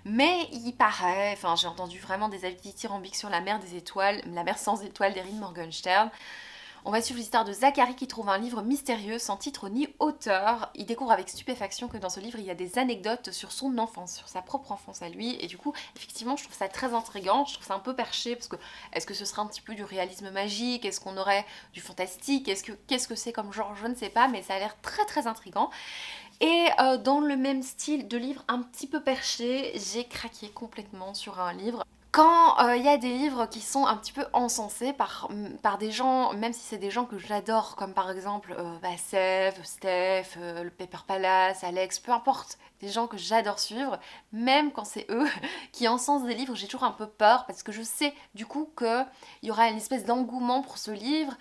Mais il paraît, enfin, j'ai entendu vraiment des avis dithyrambiques sur La mer des étoiles, La mer sans étoiles d'Erin Morgenstern. On va suivre l'histoire de Zachary qui trouve un livre mystérieux sans titre ni auteur. Il découvre avec stupéfaction que dans ce livre, il y a des anecdotes sur son enfance, sur sa propre enfance à lui. Et du coup, effectivement, je trouve ça très intriguant, je trouve ça un peu perché, parce que est-ce que ce serait un petit peu du réalisme magique? Est-ce qu'on aurait du fantastique? Qu'est-ce que c'est comme genre? Je ne sais pas, mais ça a l'air très très intriguant. Et dans le même style de livre un petit peu perché, j'ai craqué complètement sur un livre. Quand il y a des livres qui sont un petit peu encensés par des gens, même si c'est des gens que j'adore, comme par exemple Sève, Steph, le Paper Palace, Alex, peu importe, des gens que j'adore suivre, même quand c'est eux qui encensent des livres, j'ai toujours un peu peur parce que je sais du coup qu'il y aura une espèce d'engouement pour ce livre.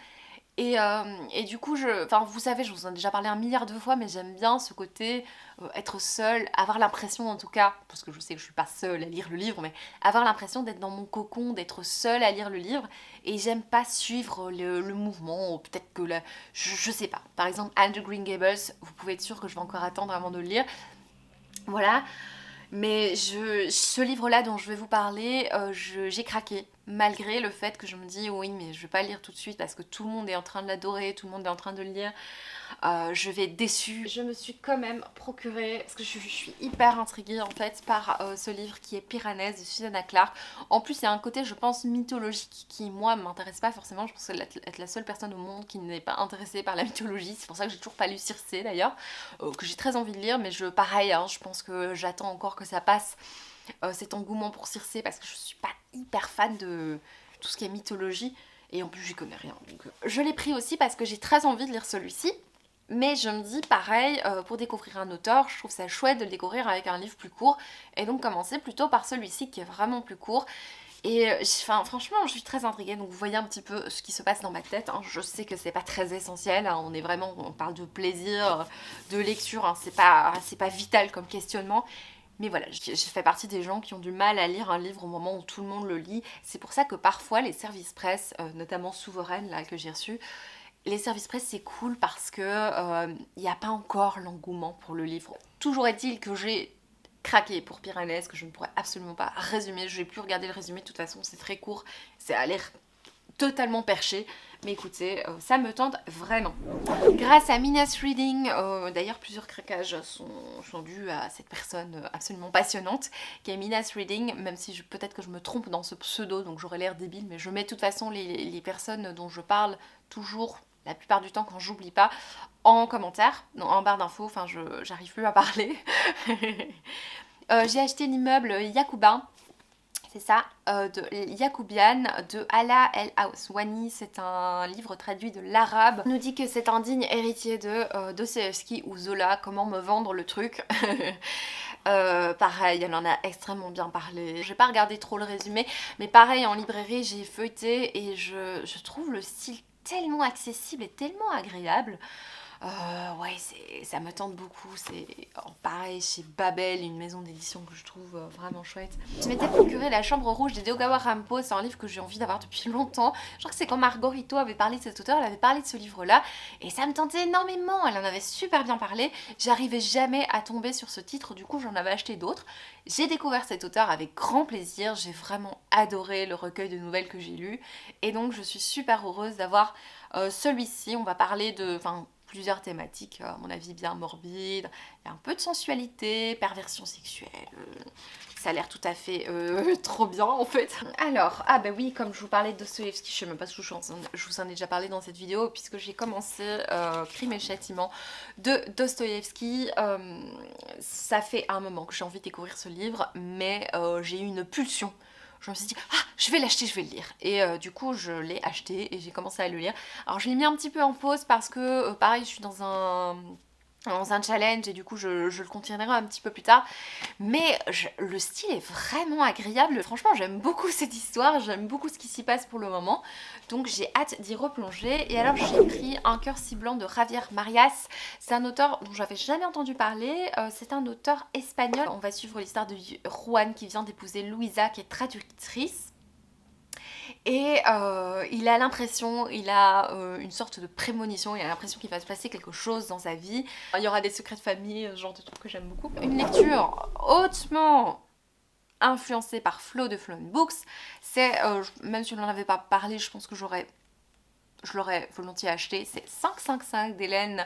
Et du coup, vous savez, je vous en ai déjà parlé un milliard de fois, mais j'aime bien ce côté être seule, avoir l'impression en tout cas, parce que je sais que je suis pas seule à lire le livre, mais avoir l'impression d'être dans mon cocon, d'être seule à lire le livre, et j'aime pas suivre le mouvement, ou peut-être que je sais pas. Par exemple, Anne de Green Gables, vous pouvez être sûr que je vais encore attendre avant de le lire. Voilà. Mais ce livre-là dont je vais vous parler, j'ai craqué. Malgré le fait que je me dis oui mais je vais pas le lire tout de suite parce que tout le monde est en train de l'adorer, tout le monde est en train de le lire, je vais être déçue. Je me suis quand même procuré, parce que je suis hyper intriguée en fait par ce livre qui est Piranèse de Susanna Clarke. En plus il y a un côté je pense mythologique qui moi m'intéresse pas forcément, je pense être la seule personne au monde qui n'est pas intéressée par la mythologie, c'est pour ça que j'ai toujours pas lu Circé d'ailleurs, que j'ai très envie de lire mais pareil hein, je pense que j'attends encore que ça passe. Cet engouement pour Circé parce que je suis pas hyper fan de tout ce qui est mythologie et en plus j'y connais rien donc je l'ai pris aussi parce que j'ai très envie de lire celui-ci mais je me dis pareil pour découvrir un auteur je trouve ça chouette de le découvrir avec un livre plus court et donc commencer plutôt par celui-ci qui est vraiment plus court et franchement je suis très intriguée donc vous voyez un petit peu ce qui se passe dans ma tête hein. Je sais que c'est pas très essentiel hein. On parle de plaisir, de lecture hein. C'est pas vital comme questionnement. Mais voilà, je fais partie des gens qui ont du mal à lire un livre au moment où tout le monde le lit. C'est pour ça que parfois les services presse, notamment Souveraine là que j'ai reçu, les services presse c'est cool parce que il n'y a pas encore l'engouement pour le livre. Toujours est-il que j'ai craqué pour Piranèse, que je ne pourrais absolument pas résumer. Je n'ai plus regardé le résumé, de toute façon c'est très court, c'est à l'air totalement perché, mais écoutez, ça me tente vraiment. Grâce à Minas Reading, d'ailleurs plusieurs craquages sont dus à cette personne absolument passionnante qui est Minas Reading, même si peut-être que je me trompe dans ce pseudo, donc j'aurais l'air débile, mais je mets de toute façon les personnes dont je parle toujours, la plupart du temps quand j'oublie pas, en commentaire, non, en barre d'infos, enfin j'arrive plus à parler. J'ai acheté l'immeuble Yacouba. C'est ça, de Yacoubian de Ala El Awswani. C'est un livre traduit de l'arabe. On nous dit que c'est un digne héritier de Dostoïevski ou Zola. Comment me vendre le truc? Pareil, elle en a extrêmement bien parlé. J'ai pas regardé trop le résumé, mais pareil, en librairie, j'ai feuilleté et je trouve le style tellement accessible et tellement agréable. Ouais, ça me tente beaucoup. C'est pareil chez Babel, une maison d'édition que je trouve vraiment chouette. Je m'étais procuré La Chambre Rouge de Deogawa Rampo, c'est un livre que j'ai envie d'avoir depuis longtemps. Je crois que c'est quand Margarito avait parlé de cet auteur, elle avait parlé de ce livre-là et ça me tentait énormément. Elle en avait super bien parlé. J'arrivais jamais à tomber sur ce titre, du coup j'en avais acheté d'autres. J'ai découvert cet auteur avec grand plaisir. J'ai vraiment adoré le recueil de nouvelles que j'ai lu et donc je suis super heureuse d'avoir celui-ci. On va parler de plusieurs thématiques, à mon avis bien morbides, il y a un peu de sensualité, perversion sexuelle, ça a l'air tout à fait trop bien en fait. Alors, ah bah oui, comme je vous parlais de Dostoïevski, je sais même pas si je vous en ai déjà parlé dans cette vidéo, puisque j'ai commencé Crime et Châtiment de Dostoïevski. Ça fait un moment que j'ai envie de découvrir ce livre, mais j'ai eu une pulsion. Je me suis dit, ah, je vais l'acheter, je vais le lire. Et du coup, je l'ai acheté et j'ai commencé à le lire. Alors, je l'ai mis un petit peu en pause parce que, pareil, je suis dans un challenge et du coup, je le continuerai un petit peu plus tard. Mais le style est vraiment agréable. Franchement, j'aime beaucoup cette histoire, j'aime beaucoup ce qui s'y passe pour le moment. Donc, j'ai hâte d'y replonger. Et alors, j'ai pris Un cœur si blanc de Javier Marias. C'est un auteur dont j'avais jamais entendu parler. C'est un auteur espagnol. On va suivre l'histoire de Juan qui vient d'épouser Luisa, qui est traductrice. Et il a l'impression, il a une sorte de prémonition, il a l'impression qu'il va se passer quelque chose dans sa vie. Il y aura des secrets de famille, ce genre de trucs que j'aime beaucoup. Une lecture hautement influencée par Flo de Flown Books. C'est, même si on n'en avait pas parlé, je pense que je l'aurais volontiers acheté. C'est 555 d'Hélène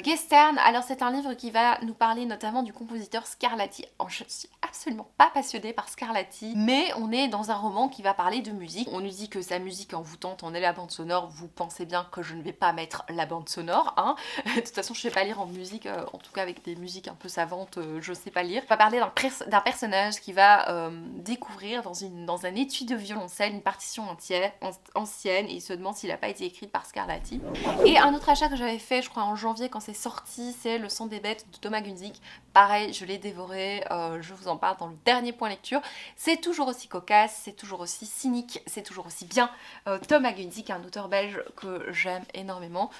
Gestern. Alors c'est un livre qui va nous parler notamment du compositeur Scarlatti. Je suis absolument pas passionnée par Scarlatti, mais on est dans un roman qui va parler de musique. On nous dit que sa musique envoûtante en est la bande sonore. Vous pensez bien que je ne vais pas mettre la bande sonore, hein. De toute façon je sais pas lire en musique, en tout cas avec des musiques un peu savantes, je sais pas lire. On va parler d'un personnage qui va découvrir dans un étui de violoncelle une partition ancienne et il se demande s'il n'a pas été écrite par Scarlatti. Et un autre achat que j'avais fait, je crois en janvier quand c'est sorti, c'est Le sang des bêtes de Thomas Gunzig. Pareil, je l'ai dévoré, je vous en parle dans le dernier point lecture. C'est toujours aussi cocasse, c'est toujours aussi cynique, c'est toujours aussi bien. Thomas Gunzig, un auteur belge que j'aime énormément,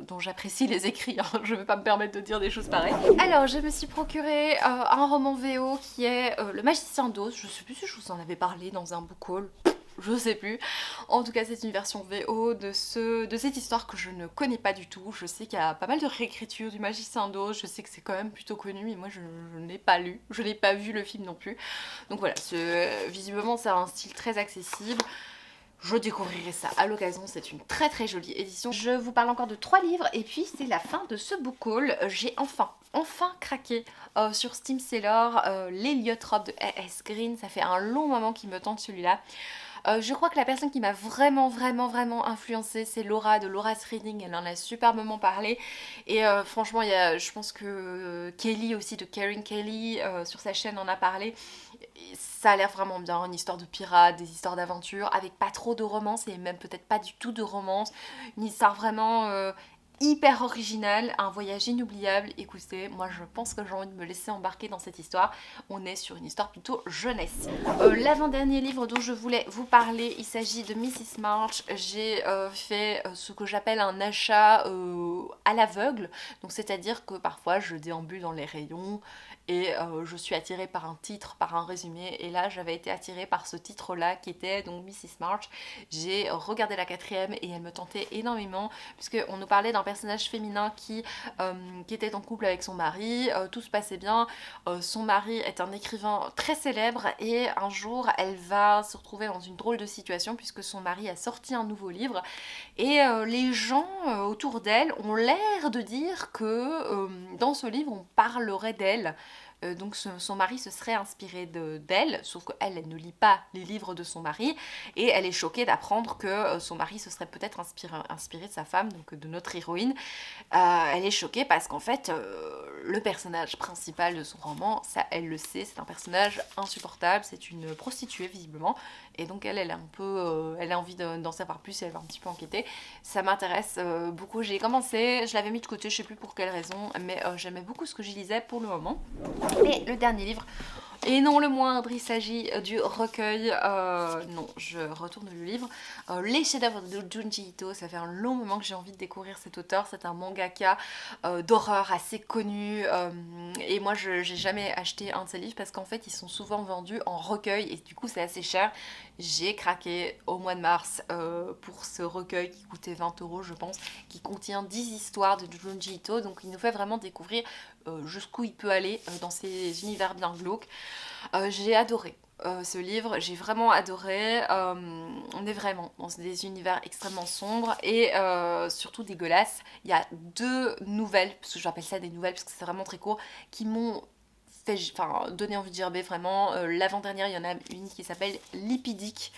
dont j'apprécie les écrits, hein. Je ne vais pas me permettre de dire des choses pareilles. Alors, je me suis procuré un roman VO qui est Le Magicien d'Oz. Je sais plus si je vous en avais parlé dans un book haul. je sais plus. En tout cas, c'est une version VO de cette histoire que je ne connais pas du tout. Je sais qu'il y a pas mal de réécriture du Magicien d'Oz, je sais que c'est quand même plutôt connu, mais moi je n'ai pas lu, je n'ai pas vu le film non plus. Donc voilà, visiblement c'est un style très accessible. Je découvrirai ça à l'occasion, c'est une très très jolie édition. Je vous parle encore de 3 livres et puis c'est la fin de ce book haul. J'ai enfin craqué sur Steam Seller l'Héliotrope de A.S. Green. Ça fait un long moment qu'il me tente celui-là. Je crois que la personne qui m'a vraiment influencée, c'est Laura de Laura's Reading. Elle en a superbement parlé. Et franchement, je pense que Kelly aussi, de Karen Kelly, sur sa chaîne en a parlé. Et ça a l'air vraiment bien, une histoire de pirates, des histoires d'aventure, avec pas trop de romance, et même peut-être pas du tout de romance. Une histoire vraiment hyper originale, un voyage inoubliable. Écoutez, moi je pense que j'ai envie de me laisser embarquer dans cette histoire. On est sur une histoire plutôt jeunesse. L'avant-dernier livre dont je voulais vous parler, il s'agit de Mrs. March. J'ai fait ce que j'appelle un achat à l'aveugle. Donc c'est-à-dire que parfois je déambule dans les rayons et je suis attirée par un titre, par un résumé, et là j'avais été attirée par ce titre là qui était donc Mrs. March. J'ai regardé la 4e et elle me tentait énormément, puisque on nous parlait d'un personnage féminin qui était en couple avec son mari, tout se passait bien, son mari est un écrivain très célèbre et un jour elle va se retrouver dans une drôle de situation puisque son mari a sorti un nouveau livre et les gens autour d'elle ont l'air de dire que dans ce livre on parlerait d'elle. Donc son mari se serait inspiré d'elle, sauf qu'elle, elle ne lit pas les livres de son mari, et elle est choquée d'apprendre que son mari se serait peut-être inspiré de sa femme, donc de notre héroïne. Elle est choquée parce qu'en fait, le personnage principal de son roman, ça elle le sait, c'est un personnage insupportable, c'est une prostituée visiblement, et donc elle a un peu, elle a envie d'en savoir plus, elle va un petit peu enquêter. Ça m'intéresse beaucoup, j'ai commencé, je l'avais mis de côté, je sais plus pour quelle raison, mais j'aimais beaucoup ce que j'y lisais pour le moment. Et le dernier livre, et non le moindre, il s'agit du recueil, non, je retourne le livre, Les chefs-d'œuvre de Junji Ito. Ça fait un long moment que j'ai envie de découvrir cet auteur, c'est un mangaka d'horreur assez connu, et moi j'ai jamais acheté un de ses livres parce qu'en fait ils sont souvent vendus en recueil et du coup c'est assez cher. J'ai craqué au mois de mars pour ce recueil qui coûtait 20 € je pense, qui contient 10 histoires de Junji Ito, donc il nous fait vraiment découvrir jusqu'où il peut aller dans ces univers bien glauques. J'ai adoré ce livre, j'ai vraiment adoré. On est vraiment dans des univers extrêmement sombres et surtout dégueulasses. Il y a 2 nouvelles, parce que j'appelle ça des nouvelles parce que c'est vraiment très court, qui m'ont fait, donné envie de gerber vraiment. L'avant-dernière, il y en a une qui s'appelle Lipidique.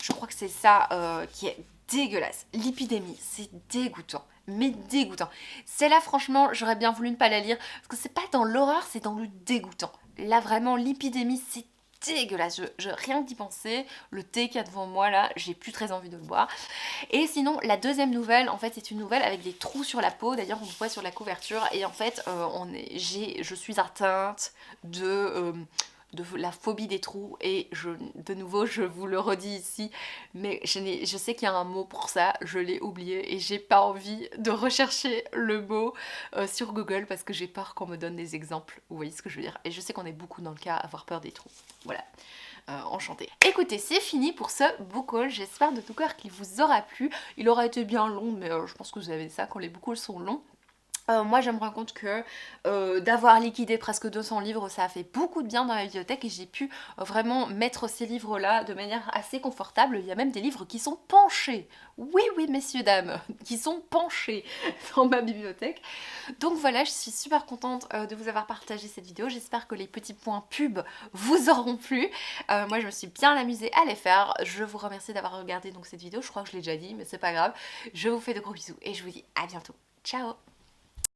Je crois que c'est ça qui est dégueulasse. L'épidémie, c'est dégoûtant. Mais dégoûtant. Celle-là, franchement, j'aurais bien voulu ne pas la lire, parce que c'est pas dans l'horreur, c'est dans le dégoûtant. Là, vraiment, l'épidémie, c'est dégueulasse. Rien que d'y penser, le thé qu'il y a devant moi, là, j'ai plus très envie de le boire. Et sinon, la deuxième nouvelle, en fait, c'est une nouvelle avec des trous sur la peau. D'ailleurs, on le voit sur la couverture. Et en fait, je suis atteinte de la phobie des trous, et de nouveau je vous le redis ici, mais je sais qu'il y a un mot pour ça, je l'ai oublié et j'ai pas envie de rechercher le mot sur Google parce que j'ai peur qu'on me donne des exemples, vous voyez ce que je veux dire, et je sais qu'on est beaucoup dans le cas à avoir peur des trous, voilà. Enchantée. Écoutez, c'est fini pour ce book haul, j'espère de tout cœur qu'il vous aura plu. Il aura été bien long, mais je pense que vous avez ça quand les book hauls sont longs. Moi je me rends compte que d'avoir liquidé presque 200 livres, ça a fait beaucoup de bien dans ma bibliothèque et j'ai pu vraiment mettre ces livres là de manière assez confortable. Il y a même des livres qui sont penchés, oui messieurs dames, qui sont penchés dans ma bibliothèque. Donc voilà, je suis super contente de vous avoir partagé cette vidéo, j'espère que les petits points pub vous auront plu. Moi je me suis bien amusée à les faire, je vous remercie d'avoir regardé donc cette vidéo, je crois que je l'ai déjà dit mais c'est pas grave. Je vous fais de gros bisous et je vous dis à bientôt, ciao.